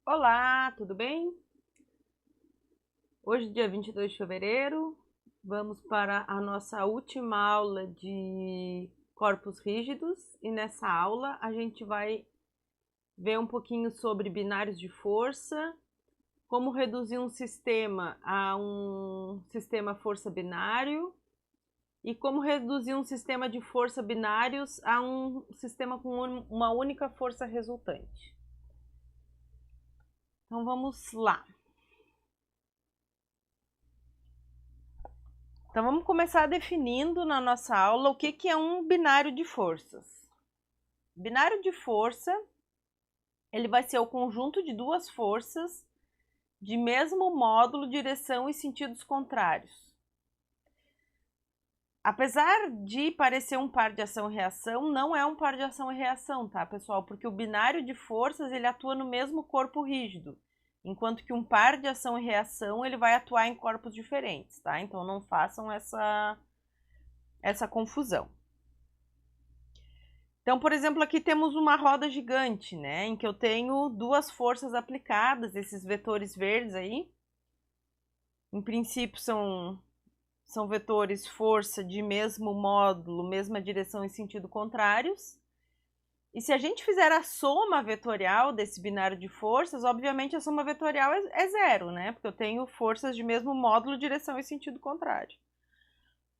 Olá, tudo bem? Hoje, dia 22 de fevereiro, vamos para a nossa última aula de corpos rígidos e nessa aula a gente vai ver um pouquinho sobre binários de força, como reduzir um sistema a um sistema força binário e como reduzir um sistema de força binários a um sistema com uma única força resultante. Então vamos lá. Então vamos começar definindo na nossa aula o que é um binário de forças. Binário de força, ele vai ser o conjunto de duas forças de mesmo módulo, direção e sentidos contrários. Apesar de parecer um par de ação e reação, não é um par de ação e reação, tá, pessoal? Porque o binário de forças, ele atua no mesmo corpo rígido, enquanto que um par de ação e reação, ele vai atuar em corpos diferentes, tá? Então não façam essa confusão. Então, por exemplo, aqui temos uma roda gigante, né, em que eu tenho duas forças aplicadas, esses vetores verdes aí. Em princípio, são vetores força de mesmo módulo, mesma direção e sentido contrários. E se a gente fizer a soma vetorial desse binário de forças, obviamente a soma vetorial é zero, né, porque eu tenho forças de mesmo módulo, direção e sentido contrário.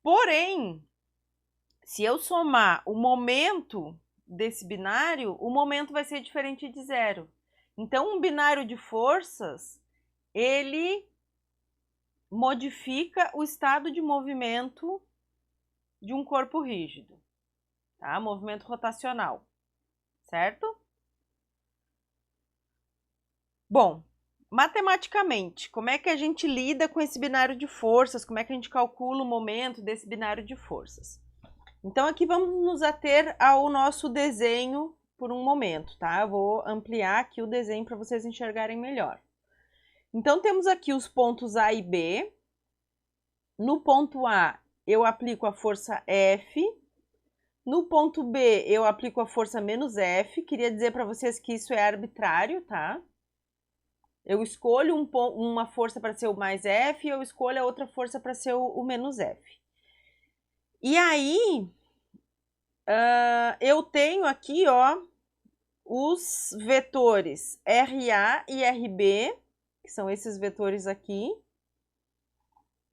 Porém, se eu somar o momento desse binário, o momento vai ser diferente de zero. Então, um binário de forças, ele modifica o estado de movimento de um corpo rígido, tá? Movimento rotacional, certo? Bom, matematicamente, como é que a gente lida com esse binário de forças? Como é que a gente calcula o momento desse binário de forças? Então, aqui vamos nos ater ao nosso desenho por um momento, tá? Eu vou ampliar aqui o desenho para vocês enxergarem melhor. Então, temos aqui os pontos A e B. No ponto A, eu aplico a força F. No ponto B, eu aplico a força menos F. Queria dizer para vocês que isso é arbitrário, tá? Eu escolho uma força para ser o mais F e eu escolho a outra força para ser o menos F. E aí, eu tenho aqui, ó, os vetores RA e RB, que são esses vetores aqui,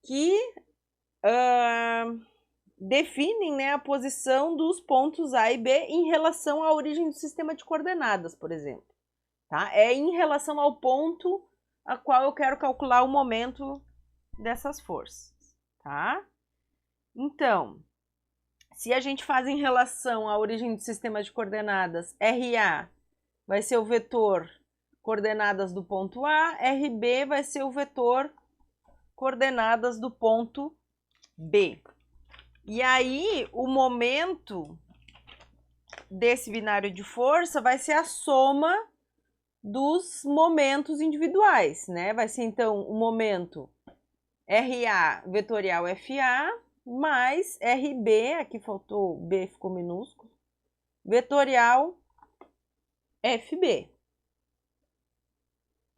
que definem, né, a posição dos pontos A e B em relação à origem do sistema de coordenadas, por exemplo. Tá? É em relação ao ponto a qual eu quero calcular o momento dessas forças. Tá? Então, se a gente faz em relação à origem do sistema de coordenadas, RA vai ser o vetor coordenadas do ponto A, RB vai ser o vetor coordenadas do ponto B. E aí, o momento desse binário de força vai ser a soma dos momentos individuais, né? Vai ser, então, o momento RA vetorial FA mais RB, aqui faltou, B ficou minúsculo, vetorial FB.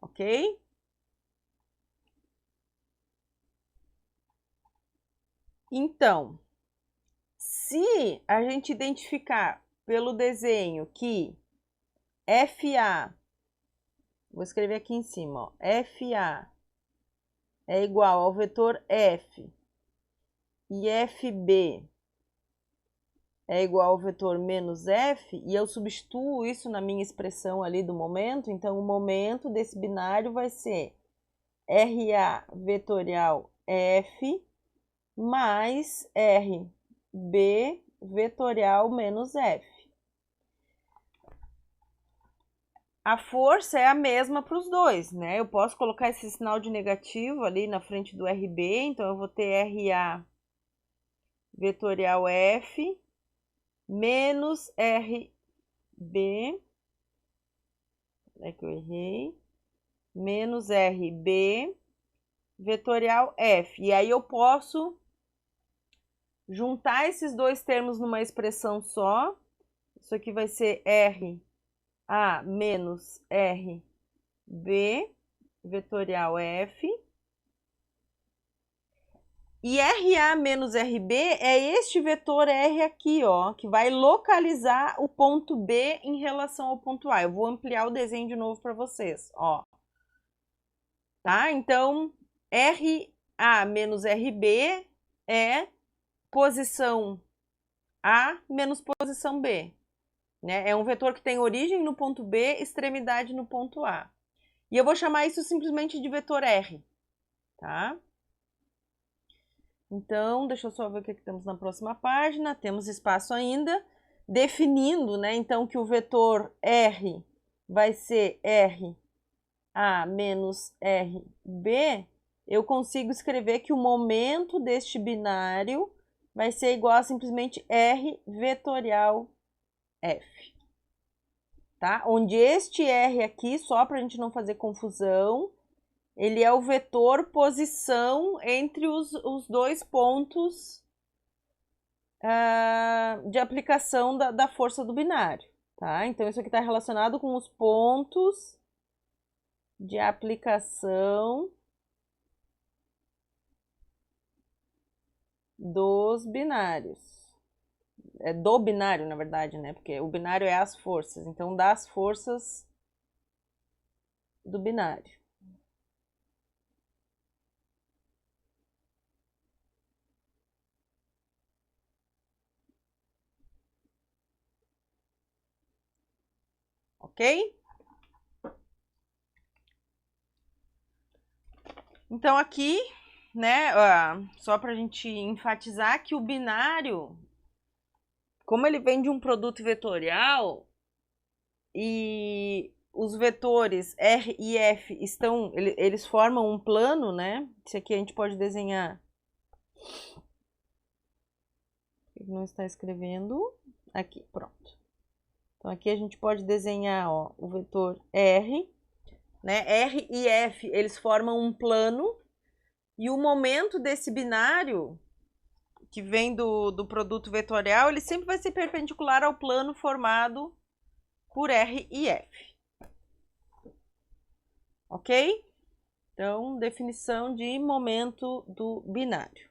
Ok? Então, se a gente identificar pelo desenho que FA, vou escrever aqui em cima, ó, FA é igual ao vetor F e FB é igual ao vetor menos F, e eu substituo isso na minha expressão ali do momento, então o momento desse binário vai ser RA vetorial F mais RB vetorial menos F. A força é a mesma para os dois, né? Eu posso colocar esse sinal de negativo ali na frente do RB, então eu vou ter RA vetorial F menos RB, é que eu errei, menos RB vetorial F. E aí eu posso juntar esses dois termos numa expressão só. Isso aqui vai ser RA menos RB B vetorial F. E RA menos RB é este vetor R aqui, ó, que vai localizar o ponto B em relação ao ponto A. Eu vou ampliar o desenho de novo para vocês, ó. Tá? Então, RA menos RB é posição A menos posição B. Né? É um vetor que tem origem no ponto B, extremidade no ponto A. E eu vou chamar isso simplesmente de vetor R. Tá? Então, deixa eu só ver o que temos na próxima página. Temos espaço ainda. Definindo, né? Então, que o vetor R vai ser RA menos RB, eu consigo escrever que o momento deste binário vai ser igual a simplesmente R vetorial F. Tá? Onde este R aqui, só para a gente não fazer confusão, ele é o vetor posição entre os dois pontos de aplicação da força do binário. Tá? Então, isso aqui está relacionado com os pontos de aplicação dos binários. É do binário, na verdade, né? Porque o binário é as forças. Então, das forças do binário. Ok? Então, aqui, né, só para a gente enfatizar que o binário, como ele vem de um produto vetorial e os vetores R e F eles formam um plano, né? Esse aqui a gente pode desenhar. Não está escrevendo. Aqui, pronto. Então, aqui a gente pode desenhar, ó, o vetor R, né? R e F, eles formam um plano e o momento desse binário que vem do produto vetorial, ele sempre vai ser perpendicular ao plano formado por R e F. Ok? Então, definição de momento do binário.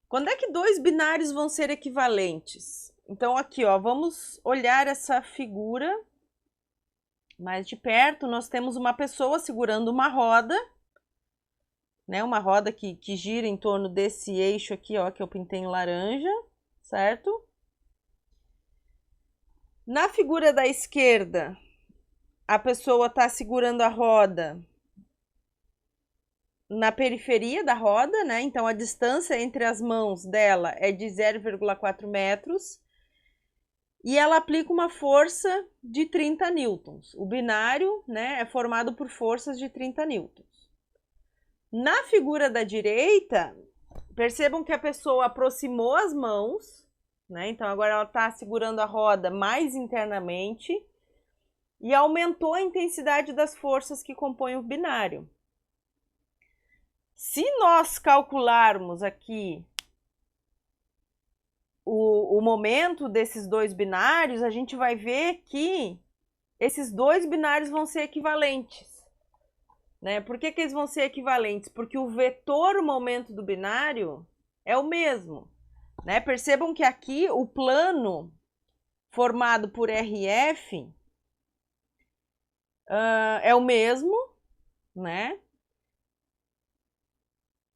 Quando é que dois binários vão ser equivalentes? Então, aqui, ó, vamos olhar essa figura mais de perto. Nós temos uma pessoa segurando uma roda, né? Uma roda que gira em torno desse eixo aqui, ó, que eu pintei em laranja, certo? Na figura da esquerda, a pessoa está segurando a roda na periferia da roda, né? Então, a distância entre as mãos dela é de 0,4 metros. E ela aplica uma força de 30 newtons. O binário, né, é formado por forças de 30 newtons. Na figura da direita, percebam que a pessoa aproximou as mãos, né? Então, agora ela está segurando a roda mais internamente e aumentou a intensidade das forças que compõem o binário. Se nós calcularmos aqui o momento desses dois binários, a gente vai ver que esses dois binários vão ser equivalentes. Né? Por que eles vão ser equivalentes? Porque o vetor momento do binário é o mesmo. Né? Percebam que aqui o plano formado por RF é o mesmo, né?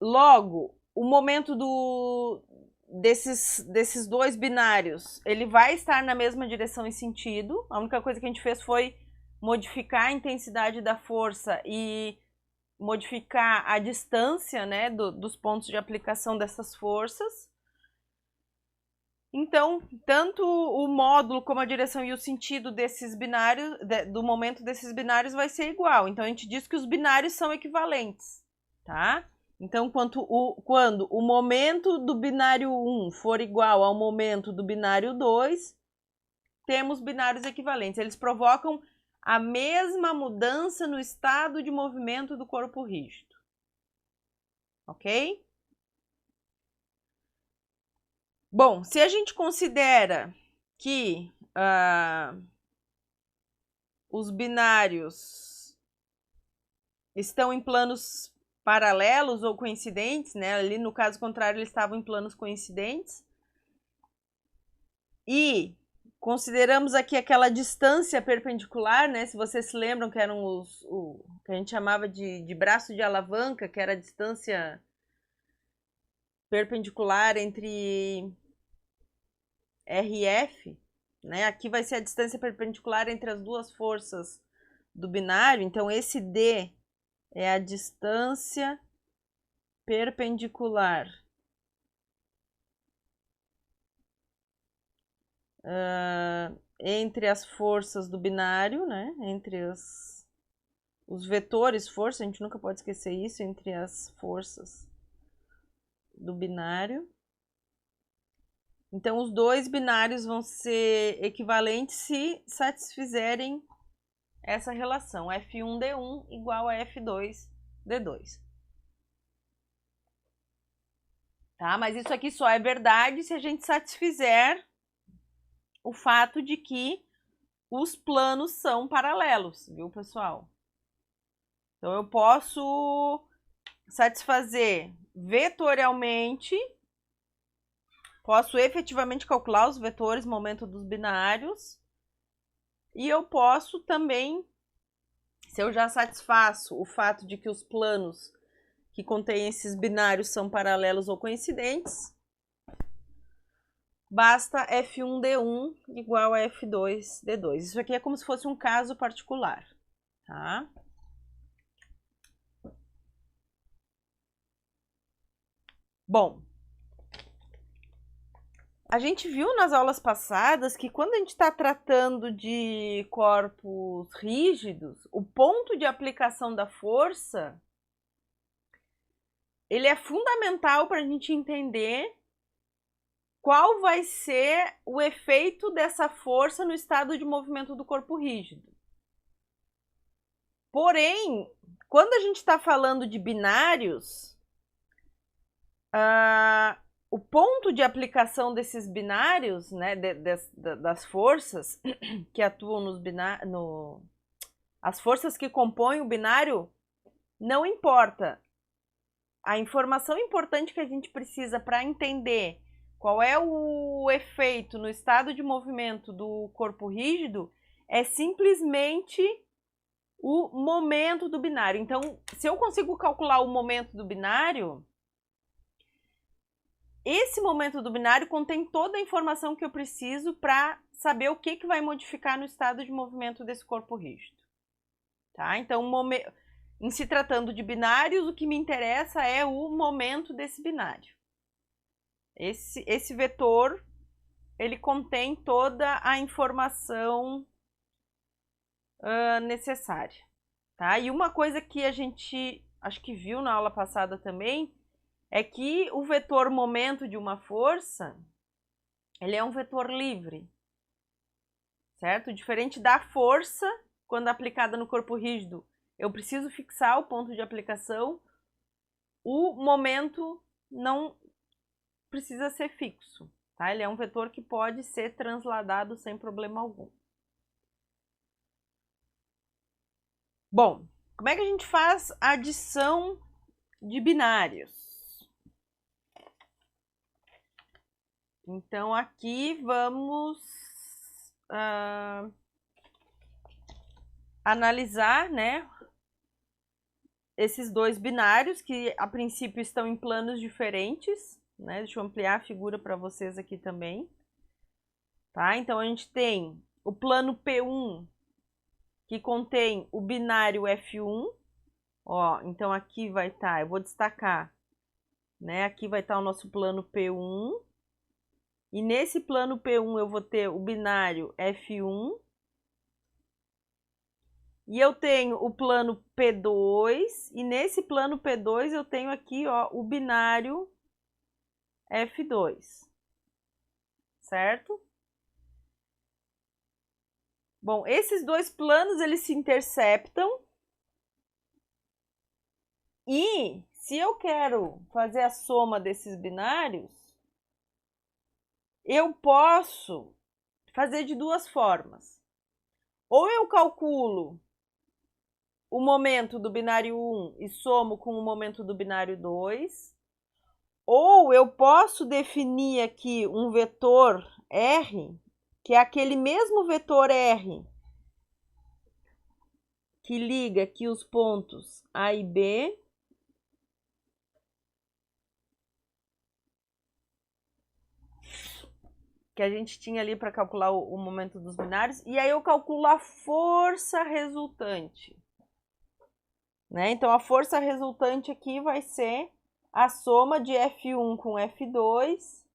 Logo, o momento desses dois binários, ele vai estar na mesma direção e sentido. A única coisa que a gente fez foi modificar a intensidade da força e modificar a distância, né, dos pontos de aplicação dessas forças. Então, tanto o módulo como a direção e o sentido desses binários, do momento desses binários vai ser igual. Então, a gente diz que os binários são equivalentes, tá? Então, quando o momento do binário 1 for igual ao momento do binário 2, temos binários equivalentes. Eles provocam a mesma mudança no estado de movimento do corpo rígido. Ok? Bom, se a gente considera que os binários estão em planos paralelos ou coincidentes, né? Ali no caso contrário, eles estavam em planos coincidentes. E consideramos aqui aquela distância perpendicular, né? Se vocês se lembram que eram o que a gente chamava de braço de alavanca, que era a distância perpendicular entre R e F, né? Aqui vai ser a distância perpendicular entre as duas forças do binário. Então, esse D é a distância perpendicular entre as forças do binário, né? Entre os vetores força, a gente nunca pode esquecer isso, entre as forças do binário. Então, os dois binários vão ser equivalentes se satisfizerem essa relação, F1D1 igual a F2D2. Tá? Mas isso aqui só é verdade se a gente satisfizer o fato de que os planos são paralelos, viu, pessoal? Então, eu posso satisfazer vetorialmente, posso efetivamente calcular os vetores momento dos binários, e eu posso também, se eu já satisfaço o fato de que os planos que contêm esses binários são paralelos ou coincidentes, basta F1D1 igual a F2D2. Isso aqui é como se fosse um caso particular, tá? Bom, a gente viu nas aulas passadas que quando a gente está tratando de corpos rígidos, o ponto de aplicação da força, ele é fundamental para a gente entender qual vai ser o efeito dessa força no estado de movimento do corpo rígido. Porém, quando a gente está falando de binários, o ponto de aplicação desses binários, né, das forças que atuam nos binários, as forças que compõem o binário, não importa. A informação importante que a gente precisa para entender qual é o efeito no estado de movimento do corpo rígido é simplesmente o momento do binário. Então, se eu consigo calcular o momento do binário, esse momento do binário contém toda a informação que eu preciso para saber o que vai modificar no estado de movimento desse corpo rígido. Tá? Então, em se tratando de binários, o que me interessa é o momento desse binário. Esse vetor, ele contém toda a informação necessária. Tá? E uma coisa que a gente, acho que viu na aula passada também, é que o vetor momento de uma força, ele é um vetor livre, certo? Diferente da força, quando aplicada no corpo rígido, eu preciso fixar o ponto de aplicação, o momento não precisa ser fixo, tá? Ele é um vetor que pode ser transladado sem problema algum. Bom, como é que a gente faz a adição de binários? Então, aqui vamos analisar, né, esses dois binários que a princípio estão em planos diferentes, né? Deixa eu ampliar a figura para vocês aqui também. Tá? Então, a gente tem o plano P1, que contém o binário F1. Ó, então, aqui vai estar, eu vou destacar, né? Aqui vai estar o nosso plano P1. E nesse plano P1 eu vou ter o binário F1. E eu tenho o plano P2. E nesse plano P2 eu tenho aqui, ó, o binário F2. Certo? Bom, esses dois planos, eles se interceptam. E se eu quero fazer a soma desses binários, eu posso fazer de duas formas. Ou eu calculo o momento do binário 1 e somo com o momento do binário 2, ou eu posso definir aqui um vetor R, que é aquele mesmo vetor R que liga aqui os pontos A e B, que a gente tinha ali para calcular o momento dos binários, e aí eu calculo a força resultante. Né? Então, a força resultante aqui vai ser a soma de F1 com F2,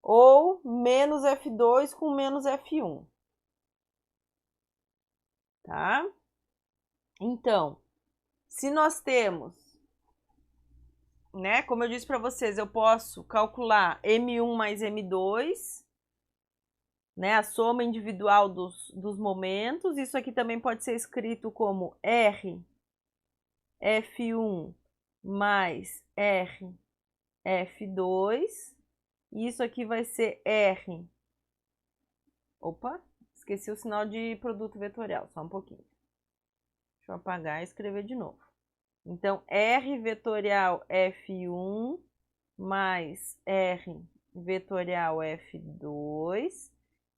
ou menos F2 com menos F1. Tá? Então, se nós temos, né, como eu disse para vocês, eu posso calcular M1 mais M2, né, a soma individual dos momentos. Isso aqui também pode ser escrito como R F1 mais R F2. E isso aqui vai ser R. Opa, esqueci o sinal de produto vetorial, só um pouquinho. Deixa eu apagar e escrever de novo. Então, R vetorial F1 mais R vetorial F2.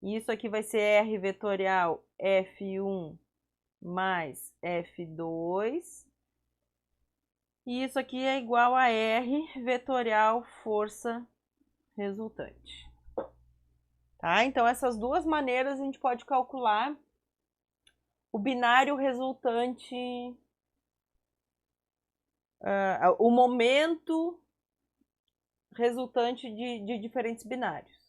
E isso aqui vai ser R vetorial F1 mais F2. E isso aqui é igual a R vetorial força resultante. Tá? Então, essas duas maneiras a gente pode calcular o binário resultante, o momento resultante de diferentes binários.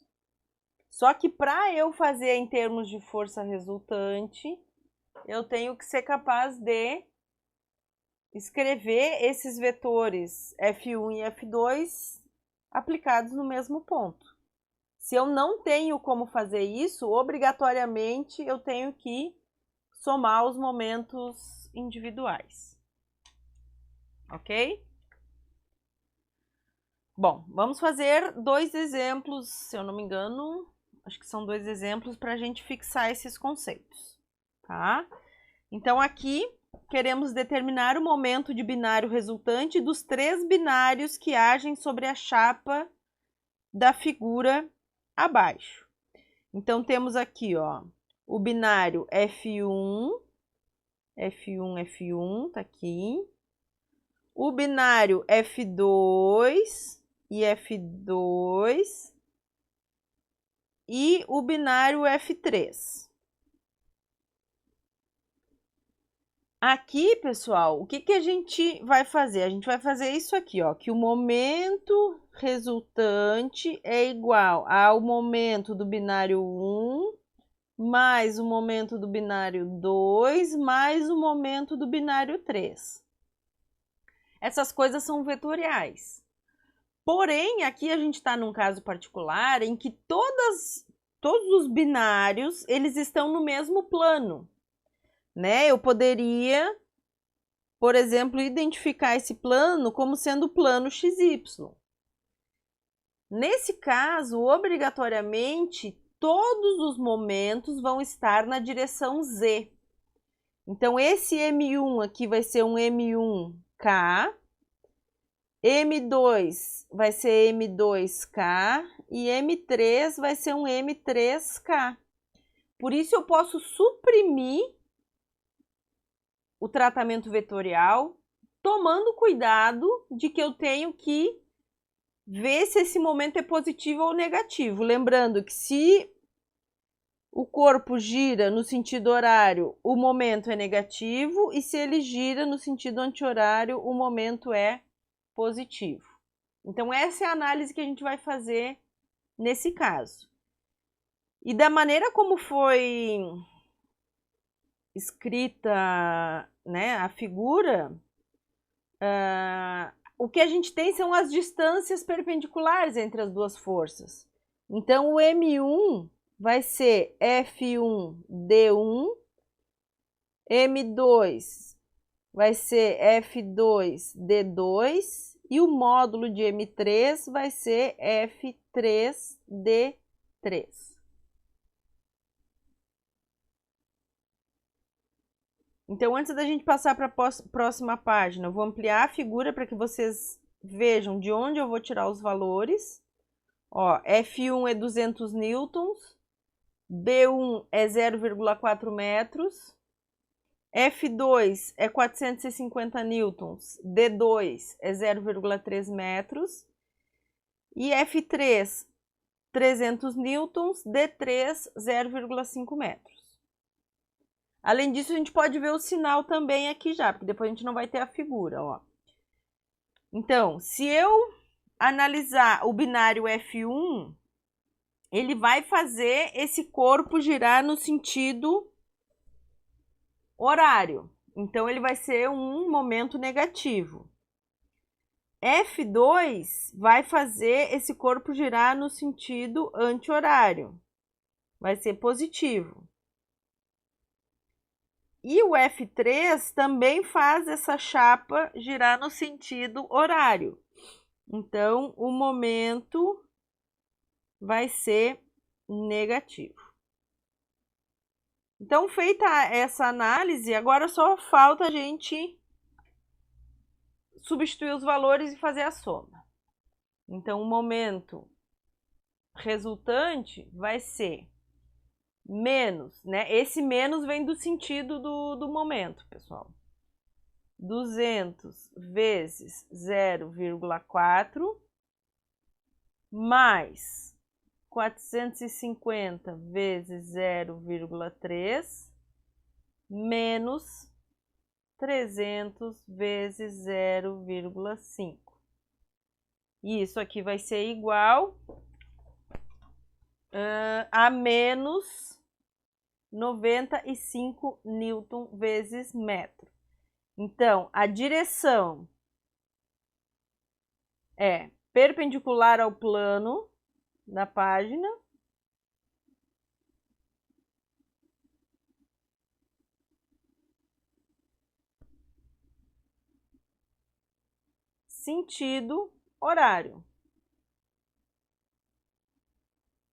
Só que para eu fazer em termos de força resultante, eu tenho que ser capaz de escrever esses vetores F1 e F2 aplicados no mesmo ponto. Se eu não tenho como fazer isso, obrigatoriamente eu tenho que somar os momentos individuais. Ok? Bom, vamos fazer dois exemplos, se eu não me engano, acho que são dois exemplos para a gente fixar esses conceitos, tá? Então, aqui queremos determinar o momento de binário resultante dos três binários que agem sobre a chapa da figura abaixo. Então, temos aqui, ó, o binário F1, F1, tá aqui. O binário F2 e F2 e o binário F3. Aqui, pessoal, o que que a gente vai fazer? A gente vai fazer isso aqui, ó, que o momento resultante é igual ao momento do binário 1 mais o momento do binário 2 mais o momento do binário 3. Essas coisas são vetoriais. Porém, aqui a gente está num caso particular em que todos os binários eles estão no mesmo plano. Né? Eu poderia, por exemplo, identificar esse plano como sendo o plano XY. Nesse caso, obrigatoriamente, todos os momentos vão estar na direção Z. Então, esse M1 aqui vai ser um M1K, M2 vai ser M2K e M3 vai ser um M3K. Por isso, eu posso suprimir o tratamento vetorial, tomando cuidado de que eu tenho que ver se esse momento é positivo ou negativo. Lembrando que se o corpo gira no sentido horário, o momento é negativo, e se ele gira no sentido anti-horário, o momento é positivo. Então, essa é a análise que a gente vai fazer nesse caso. E da maneira como foi escrita, né, a figura, o que a gente tem são as distâncias perpendiculares entre as duas forças. Então, o M1 vai ser F1D1, M2 vai ser F2D2 e o módulo de M3 vai ser F3D3. Então, antes da gente passar para a próxima página, eu vou ampliar a figura para que vocês vejam de onde eu vou tirar os valores. Ó, F1 é 200 newtons, B1 é 0,4 metros, F2 é 450 newtons, D2 é 0,3 metros e F3, 300 newtons, D3, 0,5 metros. Além disso, a gente pode ver o sinal também aqui já, porque depois a gente não vai ter a figura, ó. Então, se eu analisar o binário F1, ele vai fazer esse corpo girar no sentido horário. Então, ele vai ser um momento negativo. F2 vai fazer esse corpo girar no sentido anti-horário. Vai ser positivo. E o F3 também faz essa chapa girar no sentido horário. Então, o momento vai ser negativo. Então, feita essa análise, agora só falta a gente substituir os valores e fazer a soma. Então, o momento resultante vai ser menos, né? Esse menos vem do sentido do momento, pessoal. 200 vezes 0,4 mais 450 vezes 0,3 menos 300 vezes 0,5. E isso aqui vai ser igual a menos 95 newton vezes metro. Então, a direção é perpendicular ao plano da página. Sentido horário.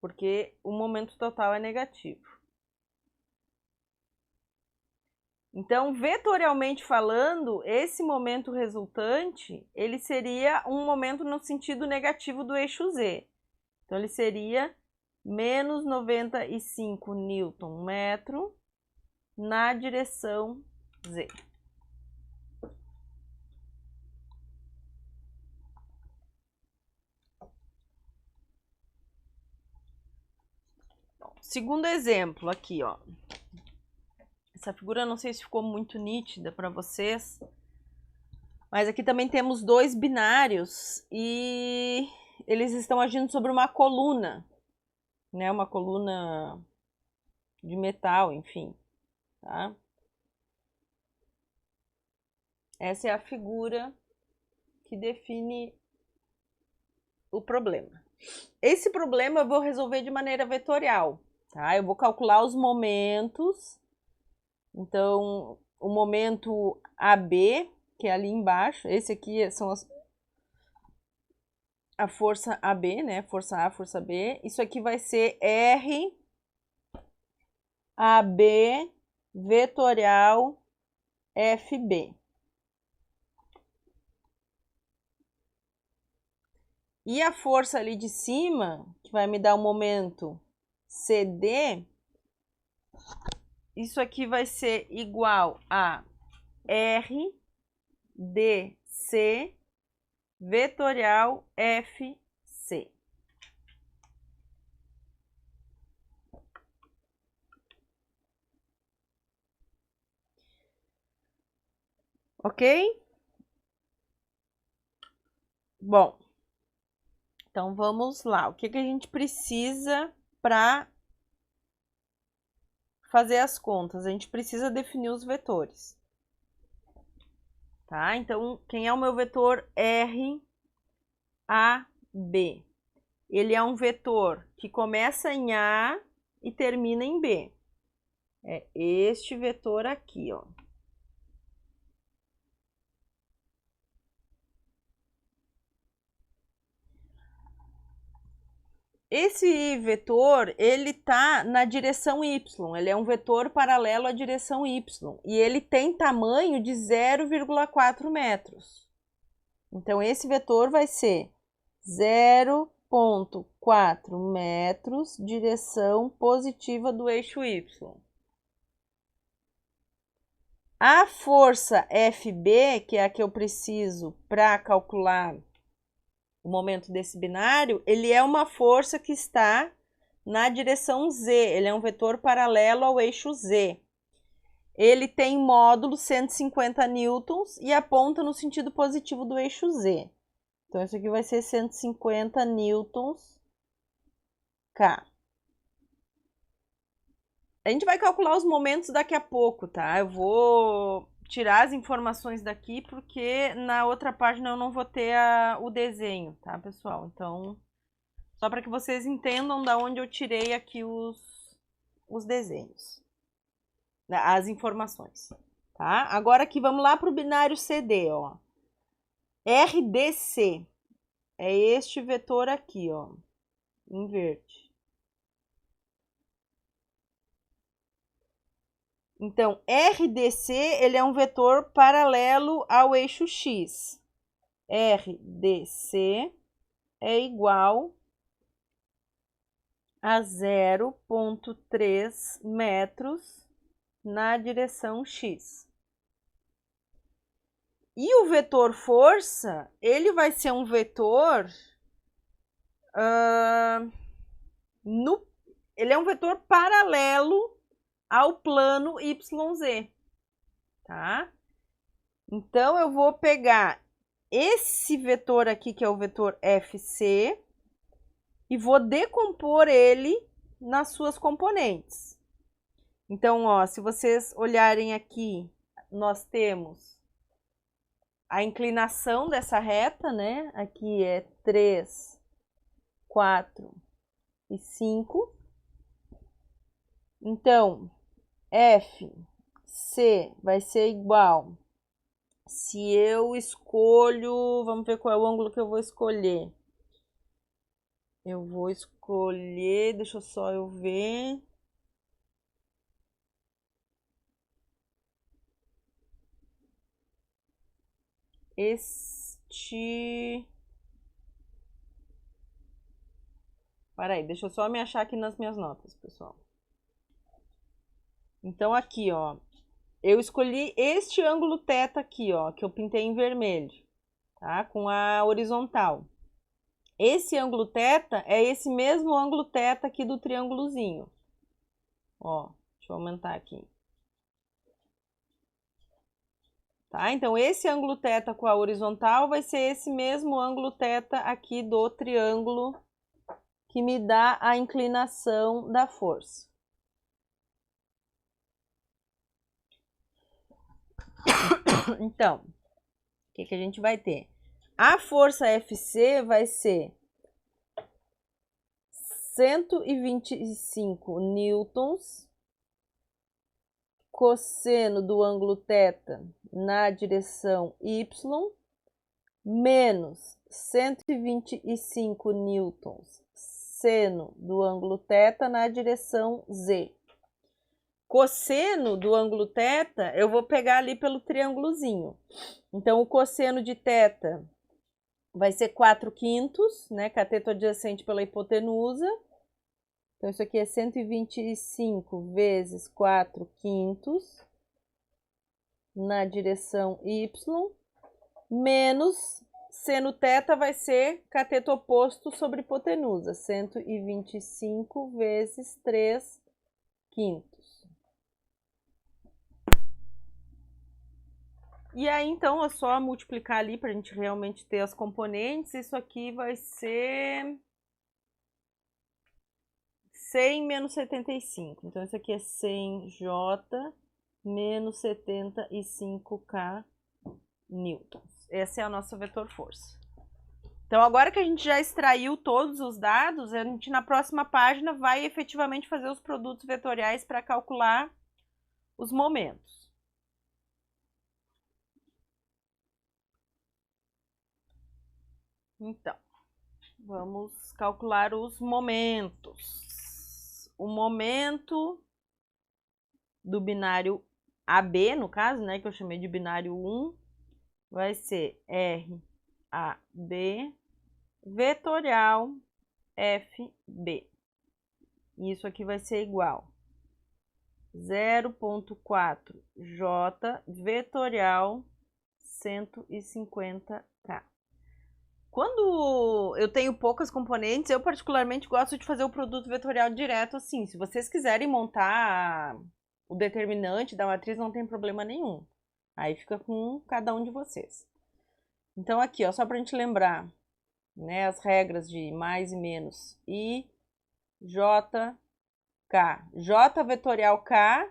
Porque o momento total é negativo. Então, vetorialmente falando, esse momento resultante, ele seria um momento no sentido negativo do eixo Z. Então, ele seria menos 95 newton metro na direção Z. Segundo exemplo aqui, ó. Essa figura não sei se ficou muito nítida para vocês, mas aqui também temos dois binários e eles estão agindo sobre uma coluna, né? Uma coluna de metal, enfim, tá? Essa é a figura que define o problema. Esse problema eu vou resolver de maneira vetorial, tá? Eu vou calcular os momentos. Então, o momento AB, que é ali embaixo, esse aqui são a força AB, né? Força A, força B. Isso aqui vai ser R AB vetorial FB. E a força ali de cima, que vai me dar o momento CD, isso aqui vai ser igual a RDC vetorial FC. Ok? Bom, então vamos lá. O que a gente precisa para fazer as contas? A gente precisa definir os vetores. Tá? Então, quem é o meu vetor RAB? Ele é um vetor que começa em A e termina em B. É este vetor aqui, ó. esse vetor, ele tá na direção y, ele é um vetor paralelo à direção y, e ele tem tamanho de 0,4 metros. Então, esse vetor vai ser 0,4 metros, direção positiva do eixo y. A força FB, que é a que eu preciso para calcular o momento desse binário, ele é uma força que está na direção z, ele é um vetor paralelo ao eixo z. Ele tem módulo 150 newtons e aponta no sentido positivo do eixo z. Então, isso aqui vai ser 150 newtons K. A gente vai calcular os momentos daqui a pouco, tá? Eu vou tirar as informações daqui porque na outra página eu não vou ter o desenho, tá, pessoal? Então, só para que vocês entendam da onde eu tirei aqui os desenhos, as informações, tá? Agora aqui, vamos lá para o binário CD, ó. RDC é este vetor aqui, ó, inverte. Então, RDC, ele é um vetor paralelo ao eixo X. RDC é igual a 0,3 metros na direção X. E o vetor força, ele vai ser um vetor... ele é um vetor paralelo ao plano YZ, tá? Então, eu vou pegar esse vetor aqui, que é o vetor FC, e vou decompor ele nas suas componentes. Então, ó, se vocês olharem aqui, nós temos a inclinação dessa reta, né? Aqui é 3, 4 e 5. Então, FC vai ser igual, se eu escolho, vamos ver qual é o ângulo que eu vou escolher. Eu vou escolher, deixa só eu ver. Peraí, deixa eu só me achar aqui nas minhas notas, pessoal. Então, aqui, ó, eu escolhi este ângulo θ aqui, ó, que eu pintei em vermelho, tá? Com a horizontal. Esse ângulo θ é esse mesmo ângulo θ aqui do triângulozinho. Ó, deixa eu aumentar aqui. Tá? Então, esse ângulo θ com a horizontal vai ser esse mesmo ângulo θ aqui do triângulo que me dá a inclinação da força. Então, o que a gente vai ter? A força FC vai ser 125 newtons cosseno do ângulo θ na direção y menos 125 newtons seno do ângulo θ na direção z. Cosseno do ângulo θ, eu vou pegar ali pelo triângulozinho. Então, o cosseno de θ vai ser 4/5, né? Cateto adjacente pela hipotenusa. Então, isso aqui é 125 vezes 4/5 na direção y, menos seno θ vai ser cateto oposto sobre hipotenusa, 125 vezes 3/5. E aí, então, é só multiplicar ali para a gente realmente ter as componentes. Isso aqui vai ser 100 menos 75. Então, isso aqui é 100J menos 75K newtons. Essa é a nossa vetor força. Então, agora que a gente já extraiu todos os dados, a gente na próxima página vai efetivamente fazer os produtos vetoriais para calcular os momentos. Então, Vamos calcular os momentos. O momento do binário AB, no caso, né, que eu chamei de binário 1, vai ser RAB vetorial FB. Isso aqui vai ser igual 0,4 J vetorial 150K. Quando eu tenho poucas componentes, eu particularmente gosto de fazer o produto vetorial direto assim. Se vocês quiserem montar o determinante da matriz, não tem problema nenhum. Aí fica com cada um de vocês. Então aqui, ó, só para a gente lembrar, né, as regras de mais e menos. I, J, K. J vetorial K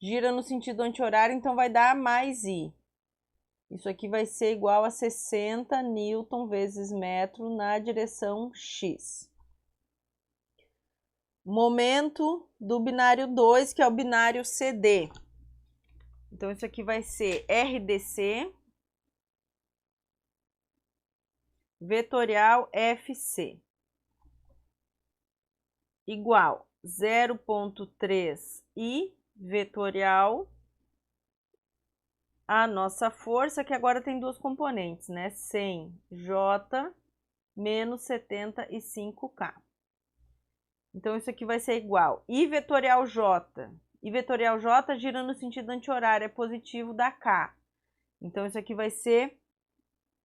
gira no sentido anti-horário, então vai dar mais I. Isso aqui vai ser igual a 60 newton vezes metro na direção X. Momento do binário 2, que é o binário CD. Então, isso aqui vai ser RDC vetorial FC igual 0,3 I vetorial a nossa força, que agora tem duas componentes, né? 100 J menos 75K. Então, isso aqui vai ser igual I vetorial J. I vetorial J gira no sentido anti-horário, é positivo da K. Então, isso aqui vai ser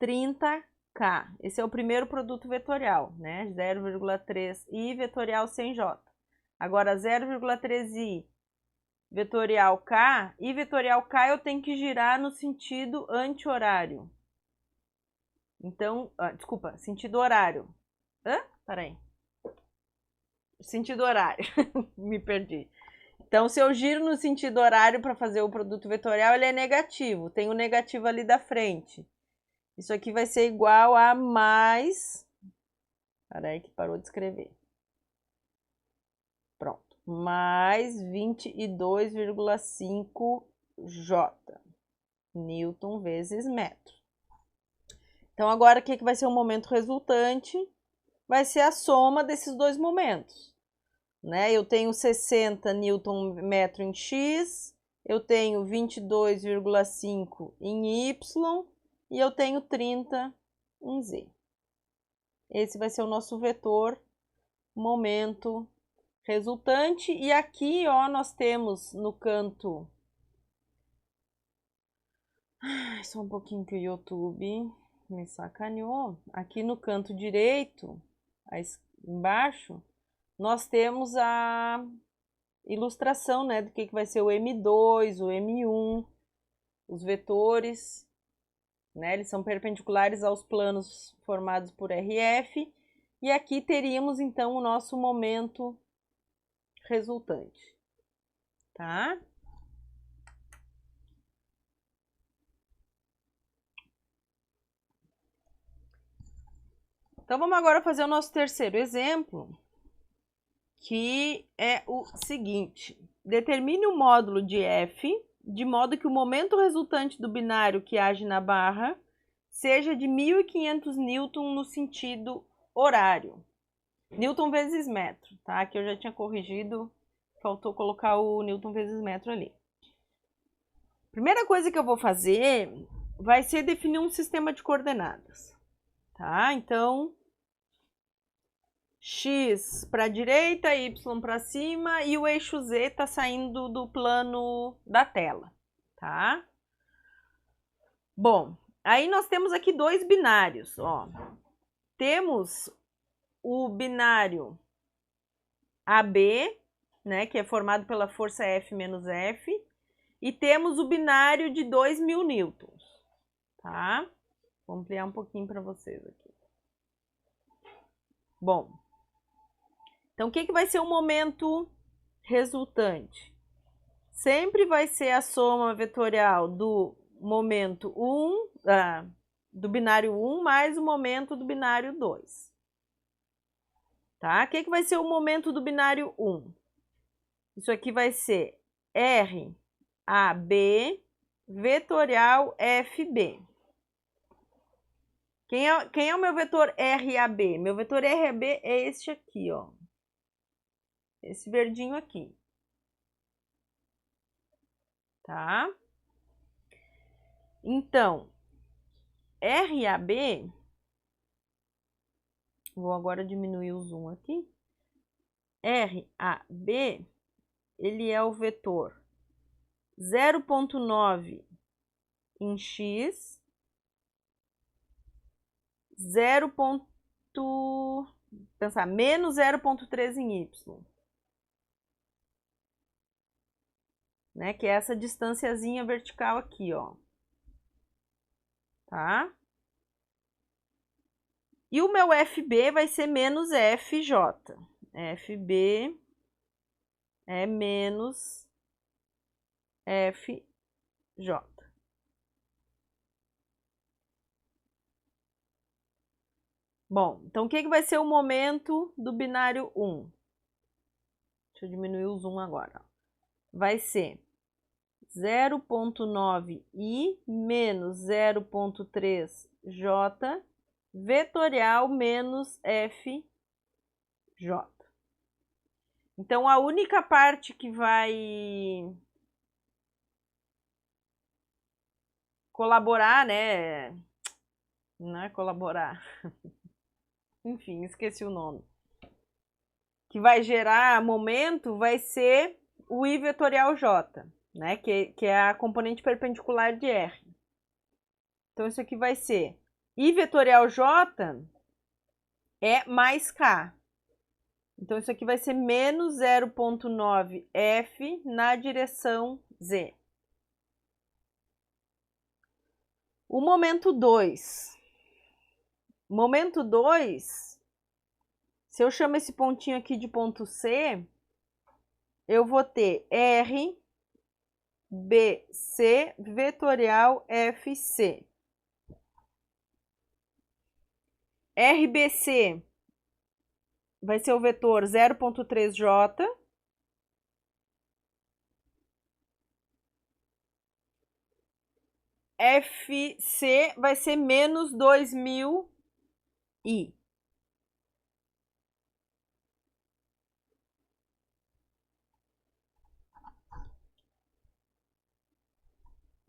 30K. Esse é o primeiro produto vetorial, né? 0,3 I vetorial 100 J. Agora, 0,3 I vetorial K, e vetorial K eu tenho que girar no sentido anti-horário. Então, desculpa, sentido horário. Peraí. Sentido horário. Me perdi. Então, se eu giro no sentido horário para fazer o produto vetorial, ele é negativo. Tem o negativo ali da frente. Isso aqui vai ser igual a mais... Peraí que parou de escrever. Pronto. Mais 22,5 J, Newton vezes metro. Então, agora, o que vai ser o momento resultante? Vai ser a soma desses dois momentos. Né? Eu tenho 60 Newton metro em X, eu tenho 22,5 em Y e eu tenho 30 em Z. Esse vai ser o nosso vetor momento resultante. E aqui, ó, nós temos no canto... Só um pouquinho que o YouTube me sacaneou. Aqui no canto direito, embaixo, nós temos a ilustração, né, do que vai ser o M2, o M1, os vetores, né, eles são perpendiculares aos planos formados por RF. E aqui teríamos, então, o nosso momento resultante, tá? Então, vamos agora fazer o nosso terceiro exemplo, que é o seguinte. Determine o módulo de F, de modo que o momento resultante do binário que age na barra seja de 1.500 newton no sentido horário. Newton vezes metro, tá? Aqui eu já tinha corrigido, faltou colocar o newton vezes metro ali. Primeira coisa que eu vou fazer vai ser definir um sistema de coordenadas, tá? Então, X para a direita, Y para cima e o eixo Z está saindo do plano da tela, tá? Bom, aí nós temos aqui dois binários, ó. Temos o binário AB, né, que é formado pela força F menos F, e temos o binário de 2.000 newtons, tá? Vou ampliar um pouquinho para vocês aqui. Bom, então o que vai ser o momento resultante? Sempre vai ser a soma vetorial do momento 1, do binário 1 mais o momento do binário 2. Tá? O que vai ser o momento do binário 1? Isso aqui vai ser RAB vetorial FB. Quem é o meu vetor RAB? Meu vetor RAB é este aqui, ó. Esse verdinho aqui. Tá? Então, RAB, vou agora diminuir o zoom aqui. RAB, ele é o vetor 0,9 em X, 0. Menos 0,3 em Y. Né? Que é essa distanciazinha vertical aqui, ó. Tá? E o meu FB vai ser menos FJ. FB é menos FJ. Bom, então o que vai ser o momento do binário 1? Deixa eu diminuir o zoom agora. Vai ser 0,9i menos 0,3j vetorial menos FJ. Então, a única parte que vai colaborar, né? Não é colaborar. Enfim, esqueci o nome. Que vai gerar momento vai ser o I vetorial J, né? Que é a componente perpendicular de R. Então, isso aqui vai ser I vetorial J é mais K. Então, isso aqui vai ser menos 0,9F na direção Z. O momento 2. Momento 2, se eu chamo esse pontinho aqui de ponto C, eu vou ter R, B, C, vetorial FC. RBC vai ser o vetor 0,3J. FC vai ser menos 2000I.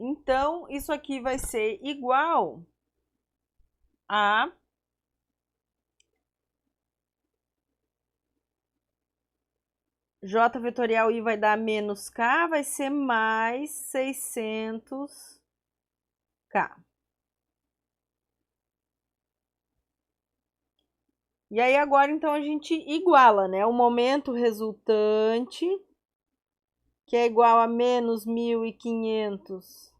Então, isso aqui vai ser igual a J vetorial I vai dar menos K, vai ser mais 600K. E aí agora, então, a gente iguala, né? O momento resultante, que é igual a menos 1.500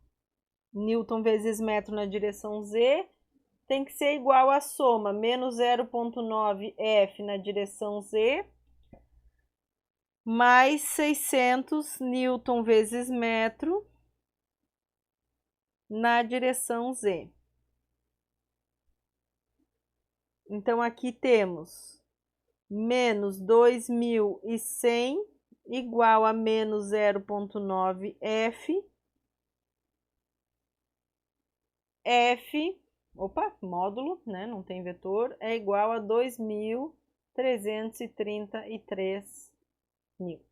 Newton vezes metro na direção Z, tem que ser igual à soma menos 0,9 F na direção Z, mais 600 Newton vezes metro na direção Z. Então, aqui temos menos 2.100 igual a menos 0,9 F. F, módulo, né? Não tem vetor, é igual a 2.333 newtons.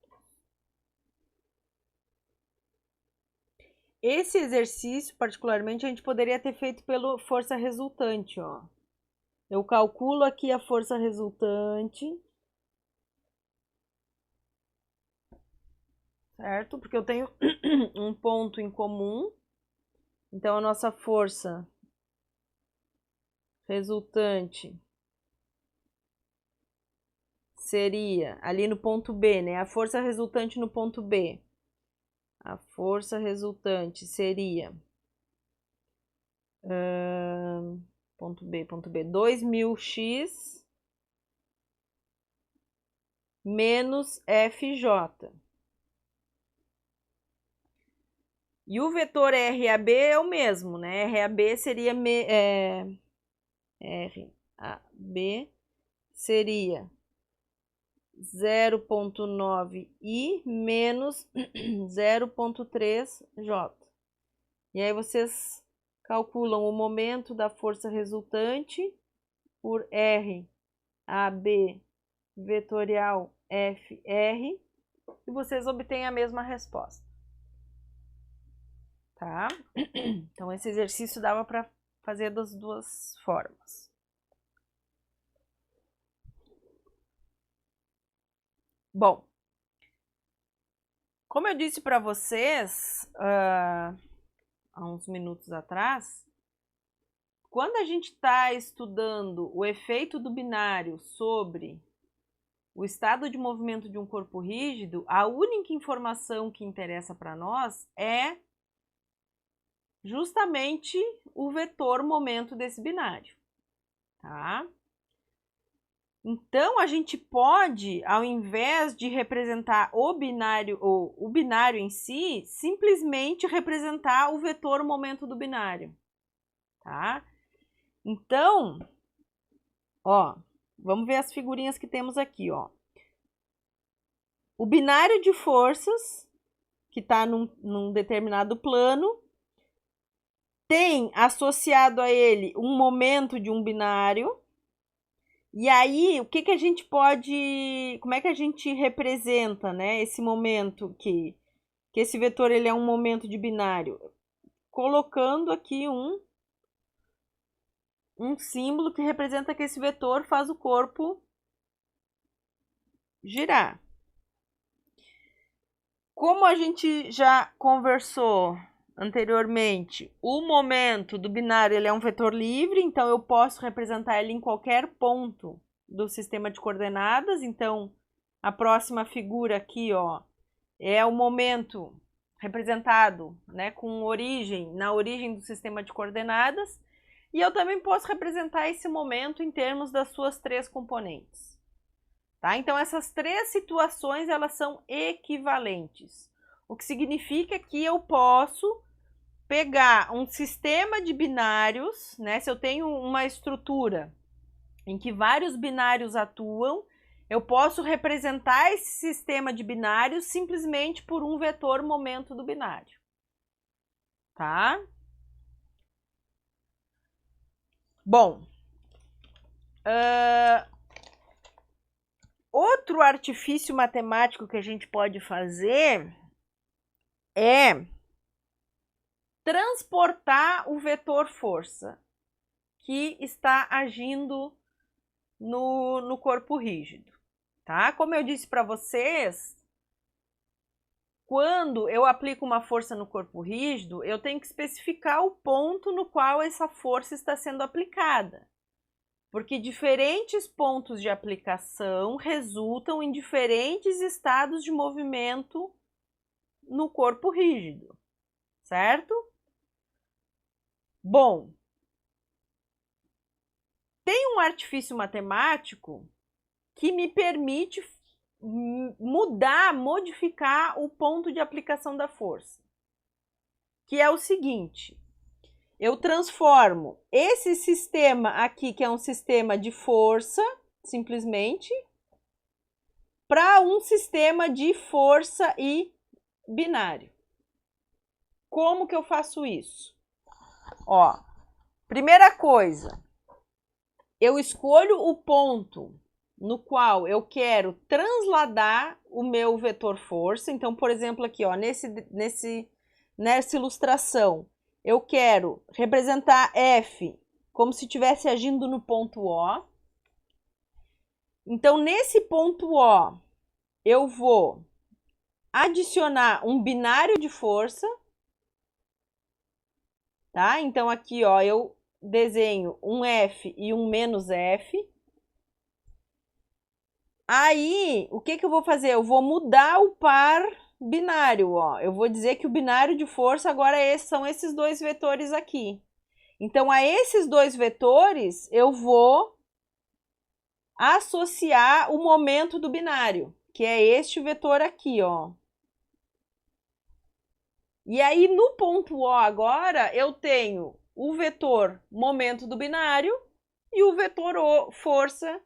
Esse exercício, particularmente, a gente poderia ter feito pela força resultante, ó. Eu calculo aqui a força resultante, certo? Porque eu tenho um ponto em comum. Então, a nossa força resultante seria ali no ponto B, né? A força resultante no ponto B. A força resultante seria ponto B, 2.000x menos FJ. E o vetor RAB é o mesmo, né? RAB seria RAB seria 0,9i menos 0,3j. E aí vocês calculam o momento da força resultante por R AB vetorial FR e vocês obtêm a mesma resposta. Tá? Então, esse exercício dava para fazer das duas formas. Bom, como eu disse para vocês há uns minutos atrás, quando a gente está estudando o efeito do binário sobre o estado de movimento de um corpo rígido, a única informação que interessa para nós é justamente o vetor momento desse binário, tá? Então, a gente pode, ao invés de representar o binário em si, simplesmente representar o vetor momento do binário, tá? Então, ó, vamos ver as figurinhas que temos aqui, ó. O binário de forças, que está num determinado plano, tem associado a ele um momento de um binário. E aí, o que que a gente pode... Como é que a gente representa, né, esse momento que esse vetor ele é um momento de binário? Colocando aqui um símbolo que representa que esse vetor faz o corpo girar. Como a gente já conversou anteriormente, o momento do binário ele é um vetor livre, então eu posso representar ele em qualquer ponto do sistema de coordenadas. Então, a próxima figura aqui, ó, é o momento representado, né, com origem, na origem do sistema de coordenadas. E eu também posso representar esse momento em termos das suas três componentes. Tá? Então, essas três situações, elas são equivalentes. O que significa que eu posso pegar um sistema de binários, né? Se eu tenho uma estrutura em que vários binários atuam, eu posso representar esse sistema de binários simplesmente por um vetor momento do binário. Tá? Bom, outro artifício matemático que a gente pode fazer é transportar o vetor força que está agindo no corpo rígido, tá? Como eu disse para vocês, quando eu aplico uma força no corpo rígido, eu tenho que especificar o ponto no qual essa força está sendo aplicada, porque diferentes pontos de aplicação resultam em diferentes estados de movimento no corpo rígido, certo? Bom, tem um artifício matemático que me permite modificar o ponto de aplicação da força, que é o seguinte: eu transformo esse sistema aqui, que é um sistema de força, simplesmente, para um sistema de força e binário. Como que eu faço isso? Ó, primeira coisa, eu escolho o ponto no qual eu quero transladar o meu vetor força. Então, por exemplo, aqui, ó, nessa ilustração, eu quero representar F como se estivesse agindo no ponto O. Então, nesse ponto O, eu vou adicionar um binário de força. Tá? Então, aqui, ó, eu desenho um F e um menos F. Aí, o que que eu vou fazer? Eu vou mudar o par binário, ó. Eu vou dizer que o binário de força agora são esses dois vetores aqui. Então, a esses dois vetores, eu vou associar o momento do binário, que é este vetor aqui, ó. E aí, no ponto O agora, eu tenho o vetor momento do binário e o vetor força,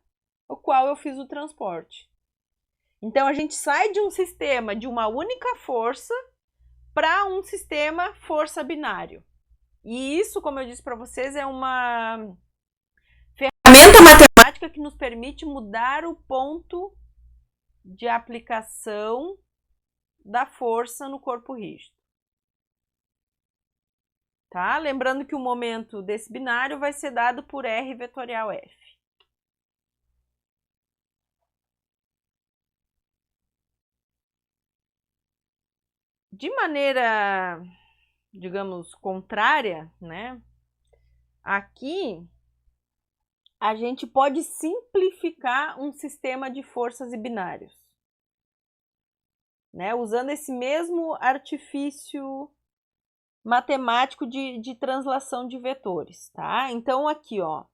o qual eu fiz o transporte. Então, a gente sai de um sistema de uma única força para um sistema força binário. E isso, como eu disse para vocês, é uma ferramenta matemática que nos permite mudar o ponto de aplicação da força no corpo rígido. Tá? Lembrando que o momento desse binário vai ser dado por R vetorial F. De maneira, digamos, contrária, né? Aqui a gente pode simplificar um sistema de forças e binários, né? Usando esse mesmo artifício matemático de translação de vetores, tá? Então aqui, ó, o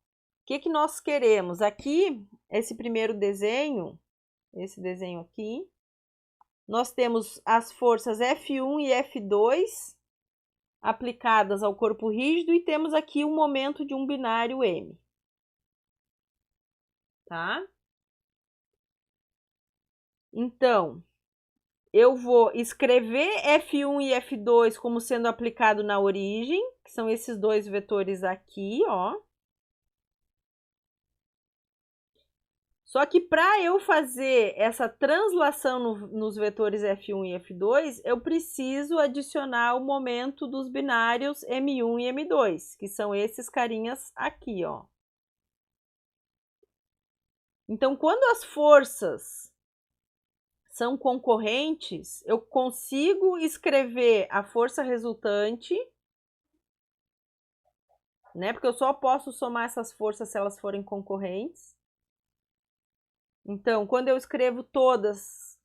que nós queremos? Aqui, esse primeiro desenho, esse desenho aqui, nós temos as forças F1 e F2 aplicadas ao corpo rígido e temos aqui o momento de um binário M. Tá? Então, eu vou escrever F1 e F2 como sendo aplicado na origem, que são esses dois vetores aqui, ó. Só que para eu fazer essa translação nos vetores F1 e F2, eu preciso adicionar o momento dos binários M1 e M2, que são esses carinhas aqui, ó. Então, quando as forças são concorrentes, eu consigo escrever a força resultante, né? Porque eu só posso somar essas forças se elas forem concorrentes. Então, quando eu escrevo todas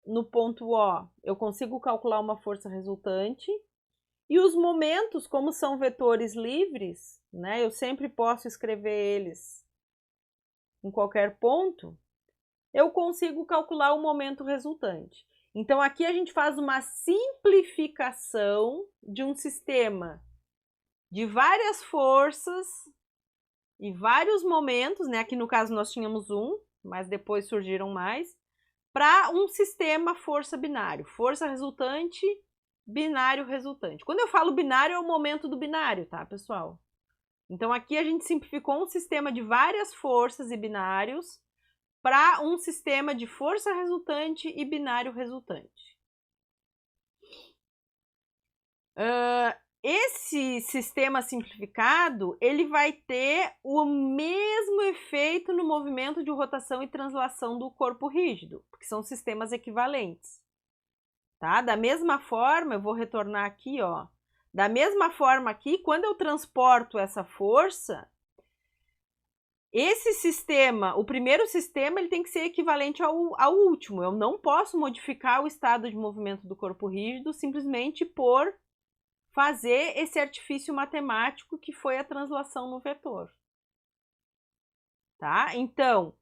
no ponto O, eu consigo calcular uma força resultante. E os momentos, como são vetores livres, né? Eu sempre posso escrever eles em qualquer ponto. Eu consigo calcular o momento resultante. Então, aqui a gente faz uma simplificação de um sistema de várias forças e vários momentos, né? Aqui no caso nós tínhamos um, mas depois surgiram mais, para um sistema força binário. Força resultante, binário resultante. Quando eu falo binário, é o momento do binário, tá, pessoal? Então, aqui a gente simplificou um sistema de várias forças e binários para um sistema de força resultante e binário resultante. Esse sistema simplificado, ele vai ter o mesmo efeito no movimento de rotação e translação do corpo rígido, porque são sistemas equivalentes. Tá? Da mesma forma, eu vou retornar aqui, ó. Da mesma forma aqui, quando eu transporto essa força, esse sistema, o primeiro sistema, ele tem que ser equivalente ao último. Eu não posso modificar o estado de movimento do corpo rígido simplesmente por fazer esse artifício matemático que foi a translação no vetor. Tá? Então,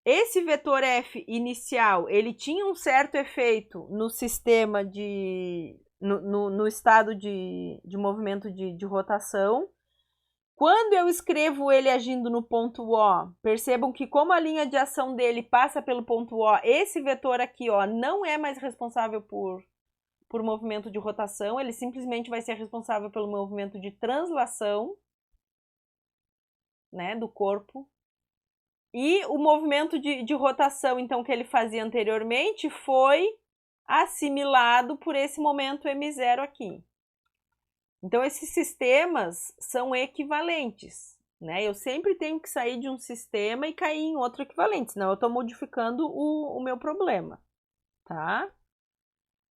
esse vetor F inicial, ele tinha um certo efeito no sistema no estado de movimento de rotação. Quando eu escrevo ele agindo no ponto O, percebam que como a linha de ação dele passa pelo ponto O, esse vetor aqui, ó, não é mais responsável por movimento de rotação, ele simplesmente vai ser responsável pelo movimento de translação, né, do corpo. E o movimento de rotação, então, que ele fazia anteriormente foi assimilado por esse momento M0 aqui. Então, esses sistemas são equivalentes, né? Eu sempre tenho que sair de um sistema e cair em outro equivalente, senão eu estou modificando o meu problema, tá?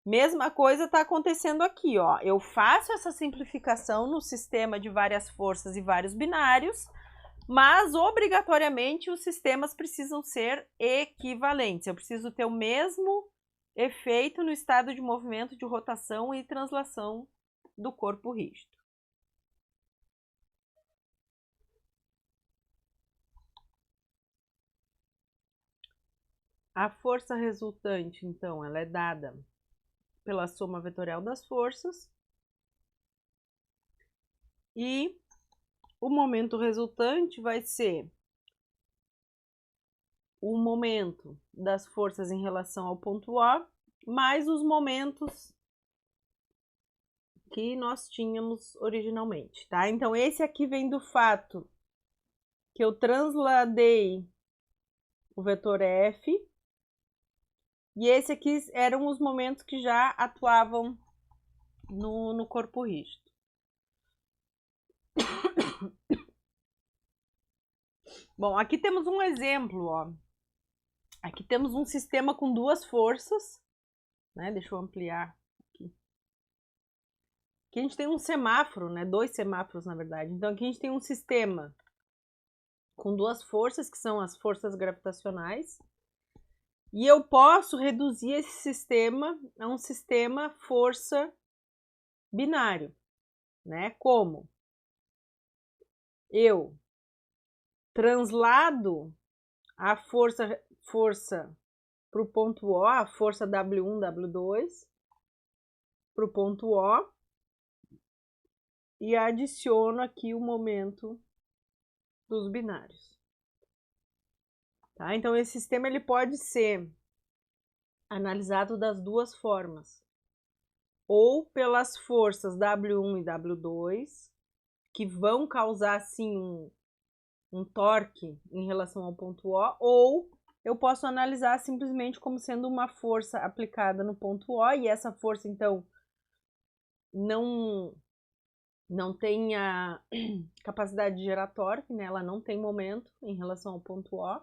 Mesma coisa está acontecendo aqui, ó. Eu faço essa simplificação no sistema de várias forças e vários binários, mas obrigatoriamente os sistemas precisam ser equivalentes. Eu preciso ter o mesmo efeito no estado de movimento de rotação e translação do corpo rígido. A força resultante, então, ela é dada pela soma vetorial das forças e o momento resultante vai ser o momento das forças em relação ao ponto O mais os momentos que nós tínhamos originalmente, tá? Então, esse aqui vem do fato que eu transladei o vetor F, e esse aqui eram os momentos que já atuavam no corpo rígido. Bom, aqui temos um exemplo, ó. Aqui temos um sistema com duas forças, né? Deixa eu ampliar aqui. Aqui a gente tem um semáforo, né? Dois semáforos, na verdade. Então, aqui a gente tem um sistema com duas forças, que são as forças gravitacionais. E eu posso reduzir esse sistema a um sistema força binário, né? Como? Eu translado a força para o ponto O, a força W1, W2, para o ponto O, e adiciono aqui o momento dos binários. Tá? Então, esse sistema ele pode ser analisado das duas formas. Ou pelas forças W1 e W2, que vão causar, sim, um torque em relação ao ponto O, ou eu posso analisar simplesmente como sendo uma força aplicada no ponto O, e essa força, então, não tem a capacidade de gerar torque, né? Ela não tem momento em relação ao ponto O.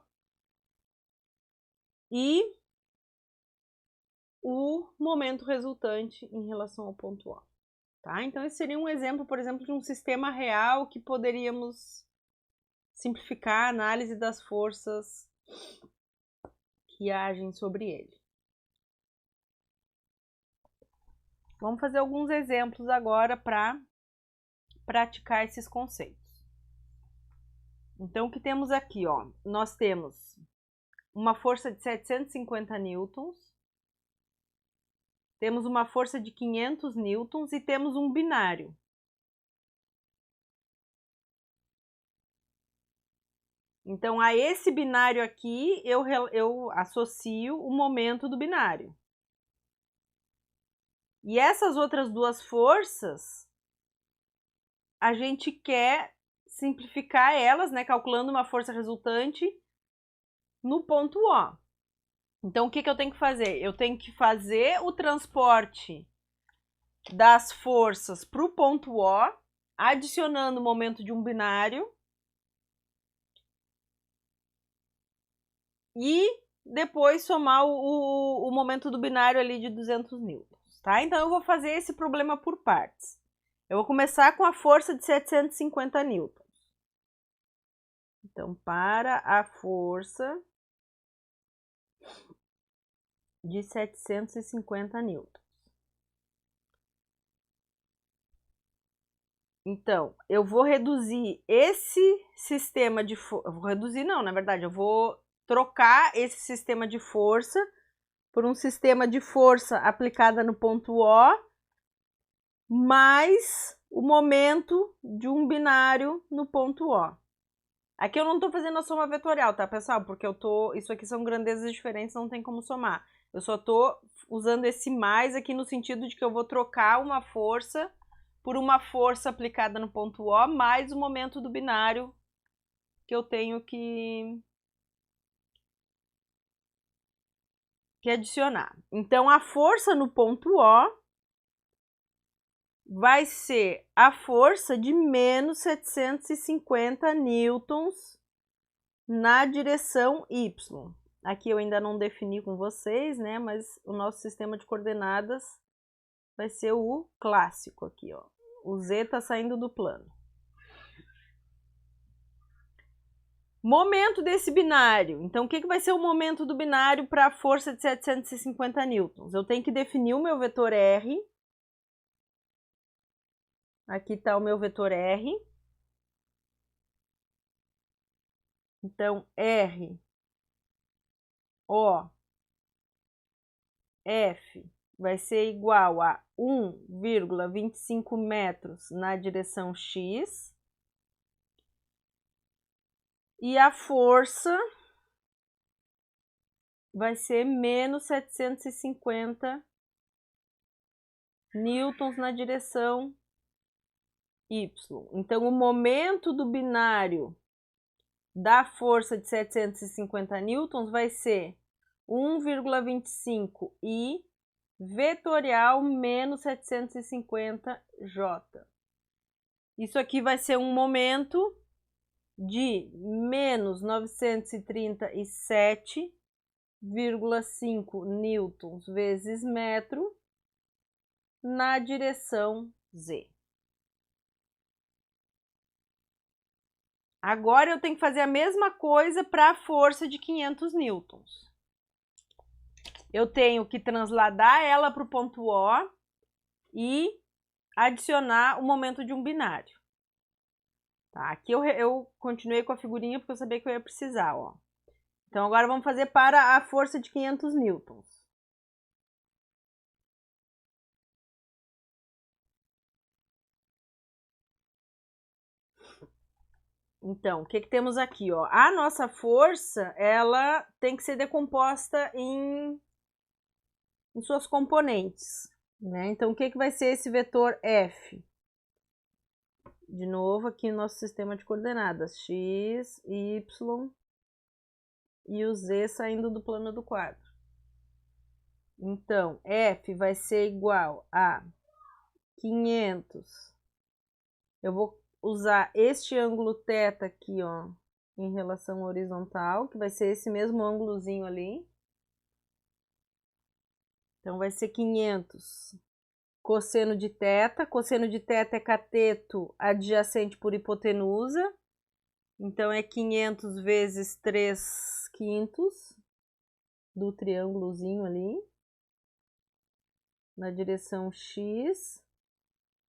E o momento resultante em relação ao ponto O. Tá? Então, esse seria um exemplo, por exemplo, de um sistema real que poderíamos simplificar a análise das forças que agem sobre ele. Vamos fazer alguns exemplos agora para praticar esses conceitos. Então, o que temos aqui, ó? Nós temos uma força de 750 newtons, temos uma força de 500 newtons e temos um binário. Então, a esse binário aqui, eu associo o momento do binário. E essas outras duas forças, a gente quer simplificar elas, né, calculando uma força resultante no ponto O. Então, o que eu tenho que fazer? Eu tenho que fazer o transporte das forças para o ponto O, adicionando o momento de um binário, e depois somar o momento do binário ali de 200 newtons, tá? Então, eu vou fazer esse problema por partes. Eu vou começar com a força de 750 newtons. Então, para a força de 750 newtons. Então, eu vou reduzir esse sistema de força. Vou reduzir, não, na verdade, eu vou trocar esse sistema de força por um sistema de força aplicada no ponto O, mais o momento de um binário no ponto O. Aqui eu não estou fazendo a soma vetorial, tá, pessoal? Porque isso aqui são grandezas diferentes, não tem como somar. Eu só estou usando esse mais aqui no sentido de que eu vou trocar uma força por uma força aplicada no ponto O, mais o momento do binário que eu tenho que adicionar. Então, a força no ponto O vai ser a força de menos 750 newtons na direção Y. Aqui eu ainda não defini com vocês, né? Mas o nosso sistema de coordenadas vai ser o clássico aqui, ó. O Z está saindo do plano. Momento desse binário. Então, o que vai ser o momento do binário para a força de 750 newtons? Eu tenho que definir o meu vetor R. Aqui está o meu vetor R. Então, R, O, F vai ser igual a 1,25 metros na direção X. E a força vai ser menos 750 newtons na direção y. Então, o momento do binário da força de 750 newtons vai ser 1,25 I vetorial menos 750 J. Isso aqui vai ser um momento de menos 937,5 newtons vezes metro na direção Z. Agora eu tenho que fazer a mesma coisa para a força de 500 newtons. Eu tenho que transladar ela para o ponto O e adicionar o momento de um binário. Tá? Aqui eu continuei com a figurinha porque eu sabia que eu ia precisar. Ó. Então agora vamos fazer para a força de 500 newtons. Então, o que temos aqui? Ó? A nossa força, ela tem que ser decomposta em suas componentes. Né? Então, o que vai ser esse vetor F? De novo, aqui no nosso sistema de coordenadas. X, Y e o Z saindo do plano do quadro. Então, F vai ser igual a 500. Eu vou usar este ângulo θ aqui, ó, em relação horizontal, que vai ser esse mesmo ângulozinho ali. Então, vai ser 500 cosseno de θ. Cosseno de θ é cateto adjacente por hipotenusa. Então, é 500 vezes 3/5 do triângulozinho ali. Na direção X.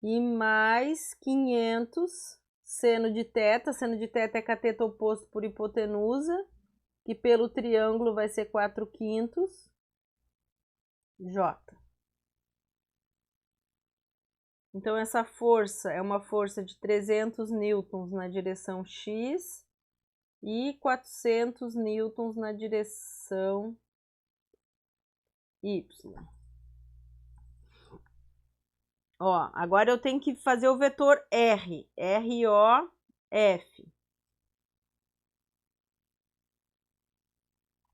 E mais 500 seno de θ. Seno de θ é cateto oposto por hipotenusa. Que pelo triângulo vai ser 4/5 J. Então, essa força é uma força de 300 newtons na direção X e 400 newtons na direção Y. Ó, agora eu tenho que fazer o vetor R, R-O-F.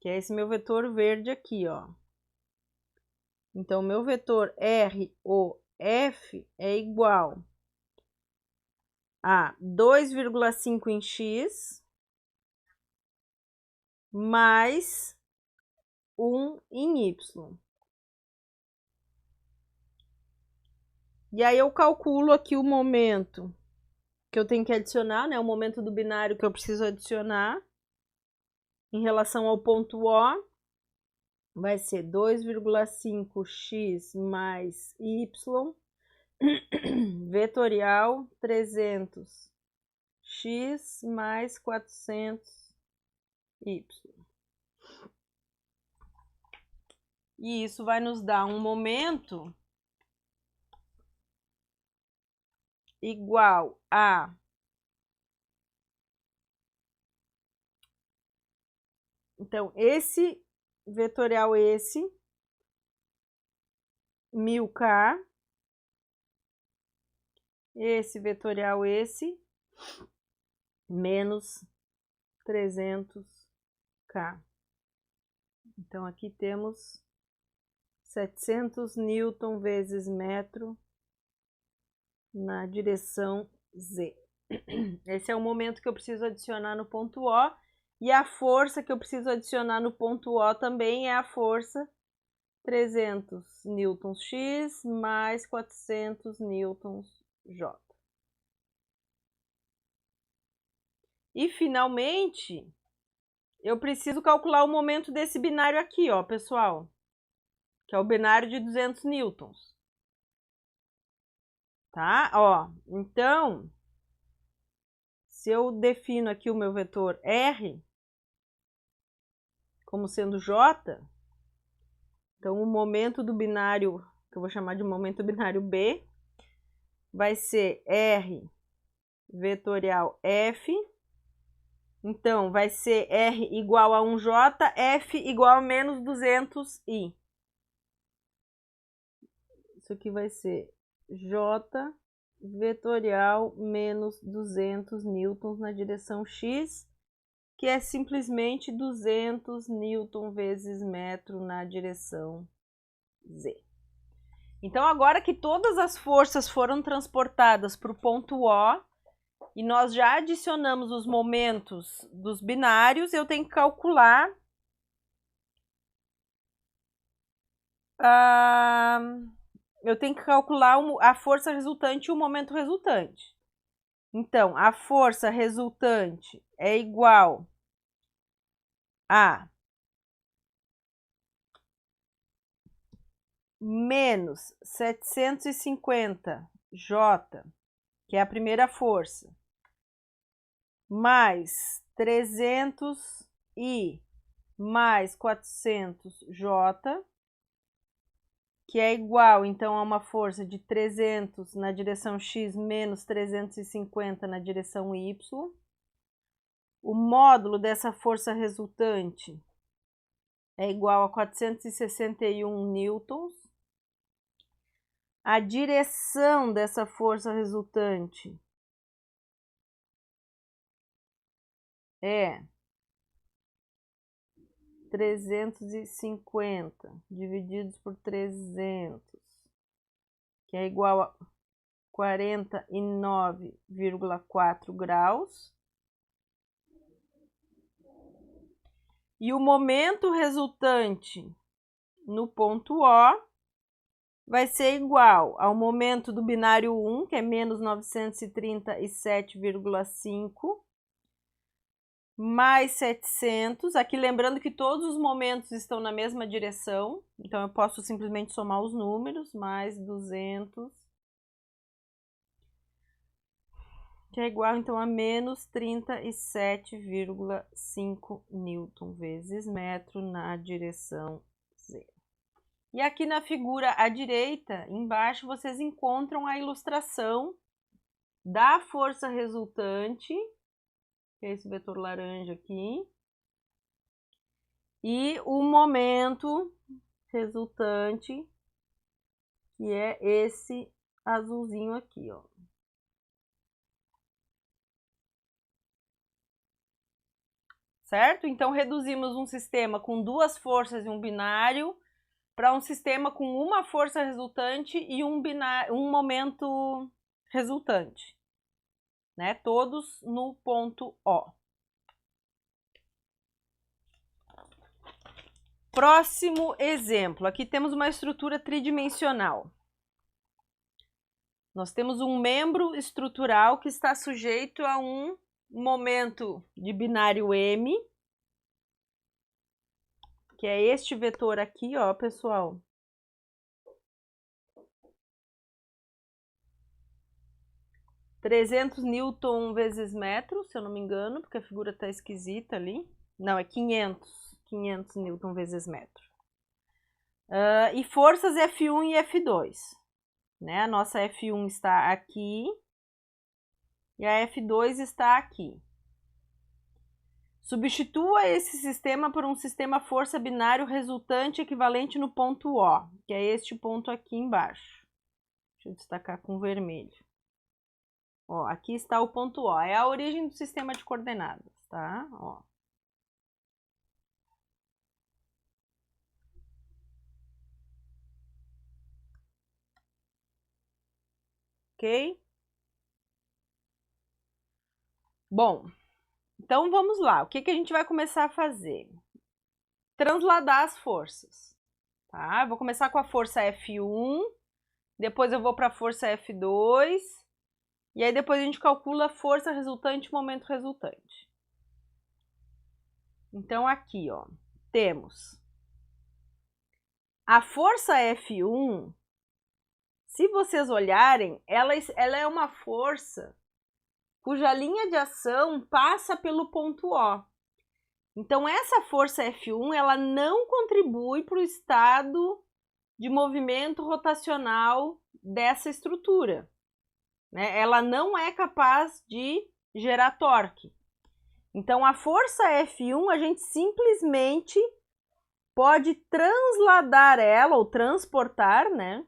Que é esse meu vetor verde aqui, ó. Então, meu vetor R-O-F é igual a 2,5 em X mais 1 em Y. E aí eu calculo aqui o momento que eu tenho que adicionar, né? O momento do binário que eu preciso adicionar em relação ao ponto O. Vai ser 2,5x mais y vetorial 300x mais 400y. E isso vai nos dar um momento igual a então esse vetorial 1000K, esse vetorial menos 300K. Então aqui temos 700 newton vezes metro na direção Z. Esse é o momento que eu preciso adicionar no ponto O. E a força que eu preciso adicionar no ponto O também é a força 300 newtons X mais 400 newtons J. E, finalmente, eu preciso calcular o momento desse binário aqui, ó, pessoal. Que é o binário de 200 newtons. Tá? Ó, então, se eu defino aqui o meu vetor R como sendo J, então o momento do binário, que eu vou chamar de momento binário B, vai ser R vetorial F. Então, vai ser R igual a 1J, F igual a menos 200I. Isso aqui vai ser J vetorial menos 200 newtons na direção X, que é simplesmente 200 newton vezes metro na direção Z. Então, agora que todas as forças foram transportadas para o ponto O, e nós já adicionamos os momentos dos binários, eu tenho que calcular a força resultante e o momento resultante. Então, a força resultante é igual a menos 750 J, que é a primeira força, mais 300 I mais 400 J, que é igual, então, a uma força de 300 na direção X menos 350 na direção Y. O módulo dessa força resultante é igual a 461 newtons. A direção dessa força resultante é 350 divididos por 300, que é igual a 49,4 graus. E o momento resultante no ponto O vai ser igual ao momento do binário 1, que é menos 937,5, mais 700. Aqui lembrando que todos os momentos estão na mesma direção, então eu posso simplesmente somar os números, mais 200, que é igual então a menos 37,5 newton vezes metro na direção Z. E aqui na figura à direita, embaixo, vocês encontram a ilustração da força resultante, que é esse vetor laranja aqui, e o momento resultante, que é esse azulzinho aqui, ó. Certo? Então, reduzimos um sistema com duas forças e um binário para um sistema com uma força resultante e um momento resultante, né? Todos no ponto O. Próximo exemplo. Aqui temos uma estrutura tridimensional. Nós temos um membro estrutural que está sujeito a um momento de binário M, que é este vetor aqui, ó, pessoal. $300 newton vezes metro, se eu não me engano, porque a figura tá esquisita ali. Não, é 500 newton vezes metro. E forças F1 e F2. Né? A nossa F1 está aqui e a F2 está aqui. Substitua esse sistema por um sistema força binário resultante equivalente no ponto O, que é este ponto aqui embaixo. Deixa eu destacar com vermelho. Ó, aqui está o ponto O, é a origem do sistema de coordenadas, tá? Ó. Ok? Bom, então vamos lá. O que a gente vai começar a fazer? Transladar as forças, tá? Eu vou começar com a força F1, depois eu vou para a força F2, e aí depois a gente calcula a força resultante e momento resultante. Então aqui, ó, temos a força F1. Se vocês olharem, ela é uma força cuja linha de ação passa pelo ponto O. Então, essa força F1, ela não contribui para o estado de movimento rotacional dessa estrutura, né? Ela não é capaz de gerar torque. Então, a força F1, a gente simplesmente pode transladar ela, ou transportar, né,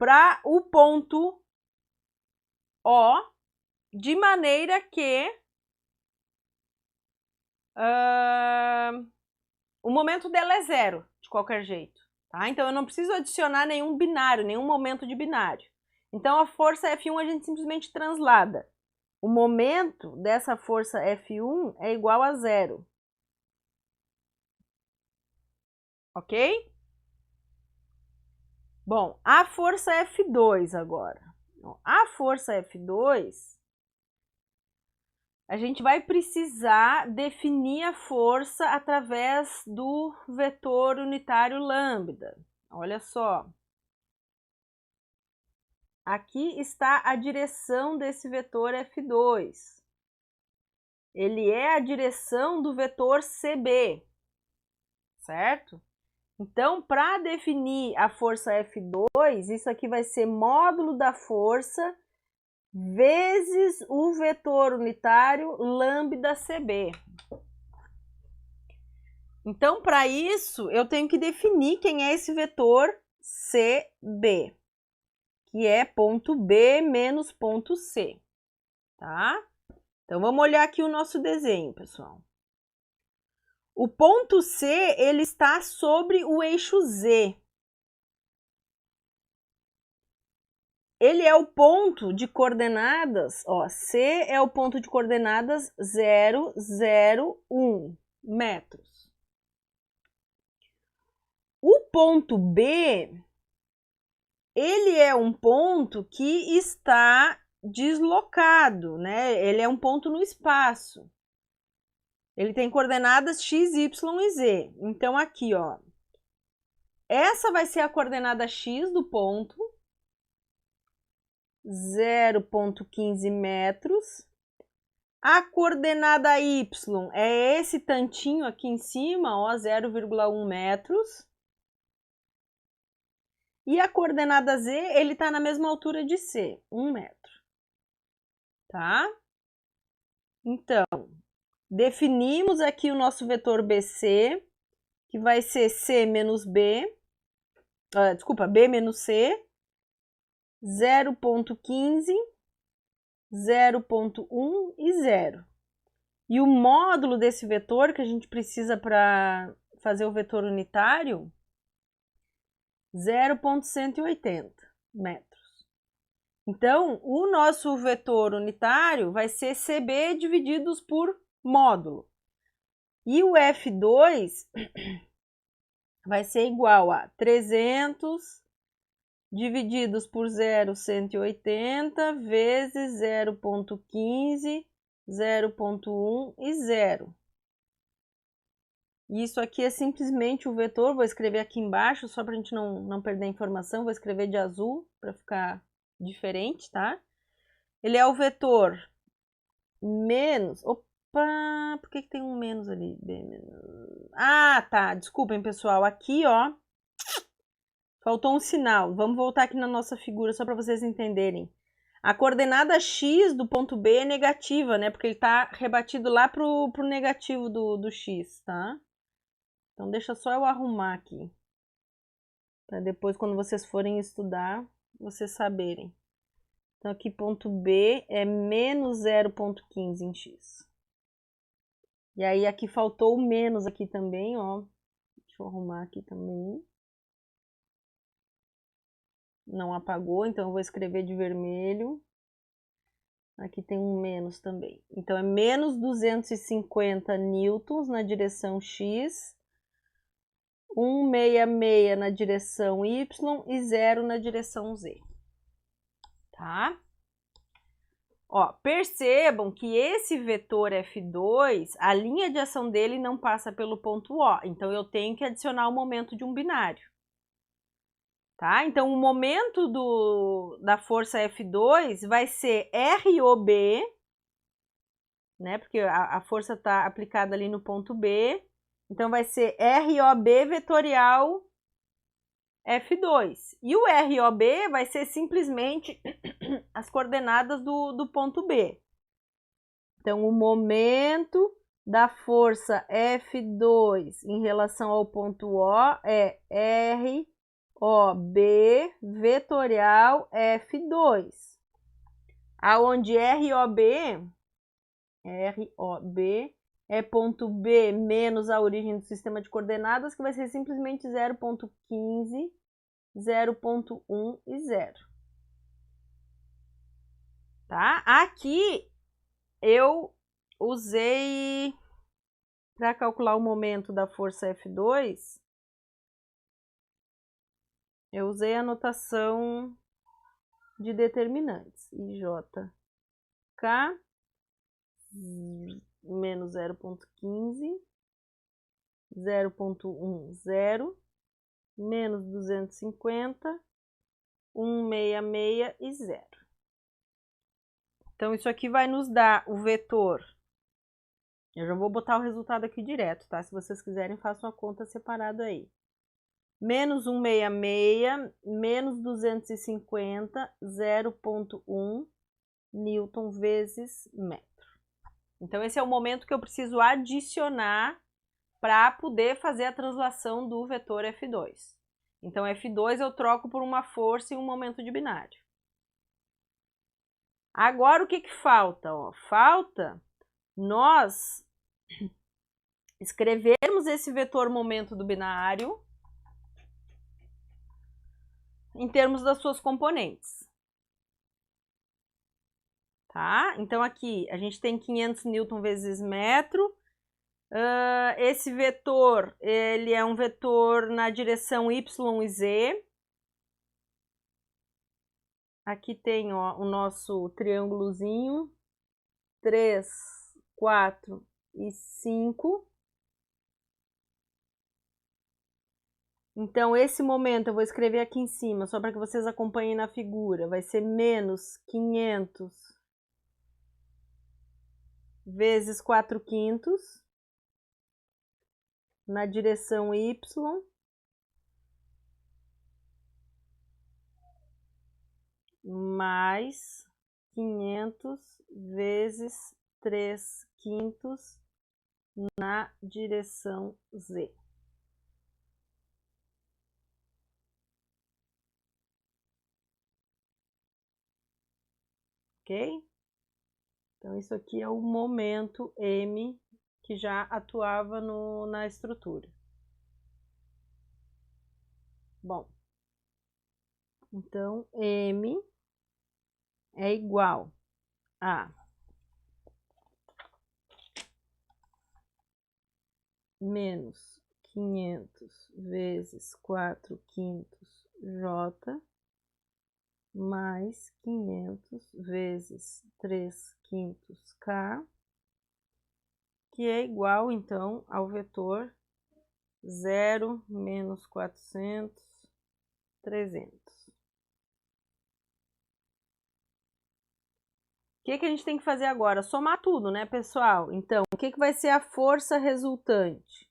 para o ponto O, de maneira que o momento dela é zero, de qualquer jeito. Tá? Então, eu não preciso adicionar nenhum binário, nenhum momento de binário. Então, a força F1 a gente simplesmente translada. O momento dessa força F1 é igual a zero. Ok? Bom, a força F2 agora. A força F2, a gente vai precisar definir a força através do vetor unitário lambda. Olha só. Aqui está a direção desse vetor F2. Ele é a direção do vetor CB, certo? Então, para definir a força F2, isso aqui vai ser módulo da força vezes o vetor unitário lambda CB. Então, para isso, eu tenho que definir quem é esse vetor CB, que é ponto B menos ponto C, tá? Então, vamos olhar aqui o nosso desenho, pessoal. O ponto C, ele está sobre o eixo Z. Ele é o ponto de coordenadas, ó, C é o ponto de coordenadas 0, 0, 1 metros. O ponto B, ele é um ponto que está deslocado, né? Ele é um ponto no espaço. Ele tem coordenadas x, y e z. Então, aqui, ó, essa vai ser a coordenada x do ponto, 0,15 metros. A coordenada y é esse tantinho aqui em cima, ó, 0,1 metros. E a coordenada z, ele está na mesma altura de c, 1 metro. Tá? Então, definimos aqui o nosso vetor BC, que vai ser C menos B, B menos C, 0,15, 0,1 e 0. E o módulo desse vetor que a gente precisa para fazer o vetor unitário, 0,180 metros. Então, o nosso vetor unitário vai ser CB divididos por módulo. E o F2 vai ser igual a 300 divididos por 0,180 vezes 0,15, 0,1 e 0. Isso aqui é simplesmente o vetor, vou escrever aqui embaixo, só para a gente não perder a informação, vou escrever de azul para ficar diferente, tá? Ele é o vetor menos... Opa, por que tem um menos ali? Ah, tá, desculpem, pessoal. Aqui, ó, faltou um sinal. Vamos voltar aqui na nossa figura só para vocês entenderem. A coordenada x do ponto B é negativa, né? Porque ele está rebatido lá pro negativo do x, tá? Então, deixa só eu arrumar aqui. Para depois, quando vocês forem estudar, vocês saberem. Então, aqui ponto B é menos 0,15 em x. E aí, aqui faltou o menos aqui também, ó. Deixa eu arrumar aqui também. Não apagou, então eu vou escrever de vermelho. Aqui tem um menos também. Então, é menos 250 newtons na direção x, 166 na direção y e 0 na direção z. Tá? Ó, percebam que esse vetor F2, a linha de ação dele não passa pelo ponto O. Então, eu tenho que adicionar o momento de um binário. Tá? Então, o momento da força F2 vai ser ROB, né? Porque a força está aplicada ali no ponto B. Então, vai ser ROB vetorial F2. E o ROB vai ser simplesmente as coordenadas do ponto B. Então, o momento da força F2 em relação ao ponto O é ROB vetorial F2, aonde ROB é ponto B menos a origem do sistema de coordenadas, que vai ser simplesmente 0,15, 0,1 e 0. Tá? Aqui eu usei, para calcular o momento da força F2, eu usei a notação de determinantes. IJK menos 0,15, 0,1, 0, menos 250, 166 e 0. Então, isso aqui vai nos dar o vetor. Eu já vou botar o resultado aqui direto, tá? Se vocês quiserem, façam a conta separada aí. Menos 166, menos 250, 0,1 Newton vezes metro. Então, esse é o momento que eu preciso adicionar para poder fazer a translação do vetor F2. Então, F2 eu troco por uma força e um momento de binário. Agora, o que falta? Ó, falta nós escrevermos esse vetor momento do binário em termos das suas componentes. Tá? Então, aqui a gente tem 500 newton vezes metro. Esse vetor, ele é um vetor na direção y e z. Aqui tem, ó, o nosso triângulozinho, 3, 4 e 5. Então, esse momento eu vou escrever aqui em cima, só para que vocês acompanhem na figura. Vai ser menos 500 vezes 4/5 na direção y, mais 500 vezes 3/5 na direção z. Ok? Então, isso aqui é o momento M que já atuava na estrutura. Bom, então, M é igual a menos 500 vezes 4/5 J mais 500 vezes 3/5 K, que é igual, então, ao vetor 0, menos 400, 300. O que a gente tem que fazer agora? Somar tudo, né, pessoal? Então, o que vai ser a força resultante?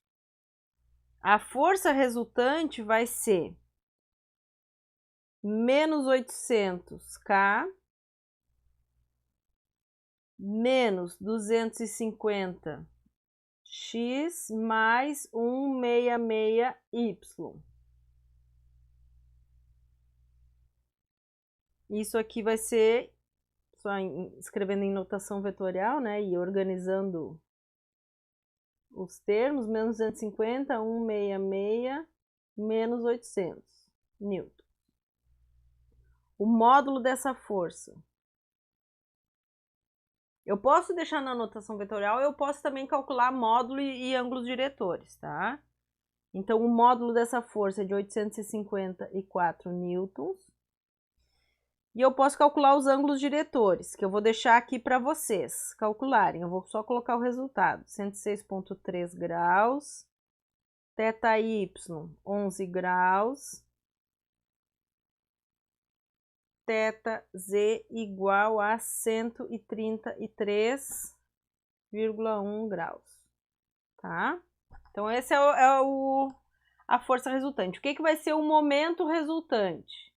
A força resultante vai ser menos 800K menos 250X mais 166Y. Isso aqui vai ser, só escrevendo em notação vetorial, né, e organizando os termos, menos 250, 166, menos 800 newton. O módulo dessa força. Eu posso deixar na notação vetorial, eu posso também calcular módulo e ângulos diretores, tá? Então, o módulo dessa força é de 854 newtons. E eu posso calcular os ângulos diretores, que eu vou deixar aqui para vocês calcularem. Eu vou só colocar o resultado. 106,3 graus, θy, 11 graus, θz igual a 133,1 graus, tá? Então, esse é a força resultante. O que vai ser o momento resultante?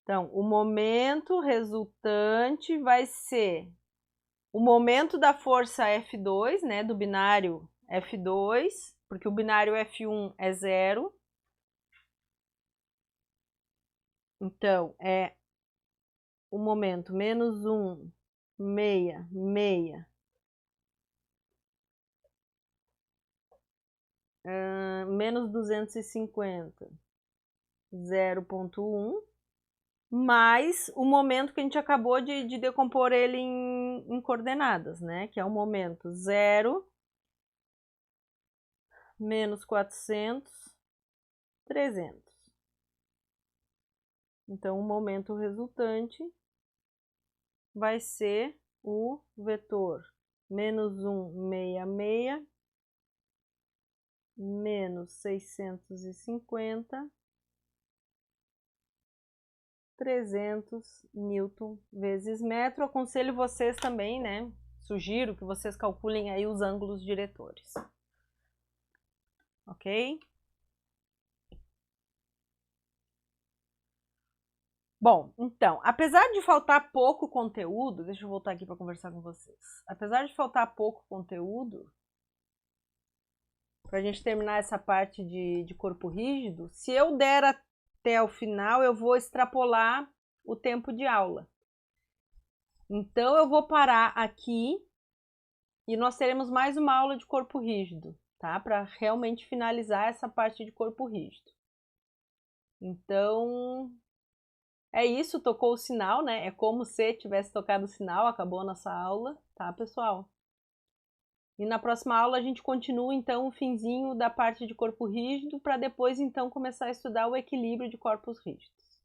Então, o momento resultante vai ser o momento da força F2, né, do binário F2, porque o binário F1 é 0, Então, é o momento menos 1, 6, 6, menos 250, 0,1, mais o momento que a gente acabou de decompor ele em coordenadas, né? Que é o momento 0, menos 400, 300. Então, o momento resultante vai ser o vetor menos 166, menos 650, 300 newton vezes metro. Aconselho vocês também, né? Sugiro que vocês calculem aí os ângulos diretores. Ok? Bom, então, apesar de faltar pouco conteúdo, deixa eu voltar aqui para conversar com vocês. Apesar de faltar pouco conteúdo, para a gente terminar essa parte de corpo rígido, se eu der até o final, eu vou extrapolar o tempo de aula. Então, eu vou parar aqui e nós teremos mais uma aula de corpo rígido, tá? Para realmente finalizar essa parte de corpo rígido. Então, é isso, tocou o sinal, né? É como se tivesse tocado o sinal, acabou a nossa aula, tá, pessoal? E na próxima aula a gente continua, então, o finzinho da parte de corpo rígido, para depois, então, começar a estudar o equilíbrio de corpos rígidos.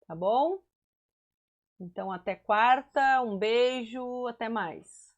Tá bom? Então, até quarta, um beijo, até mais.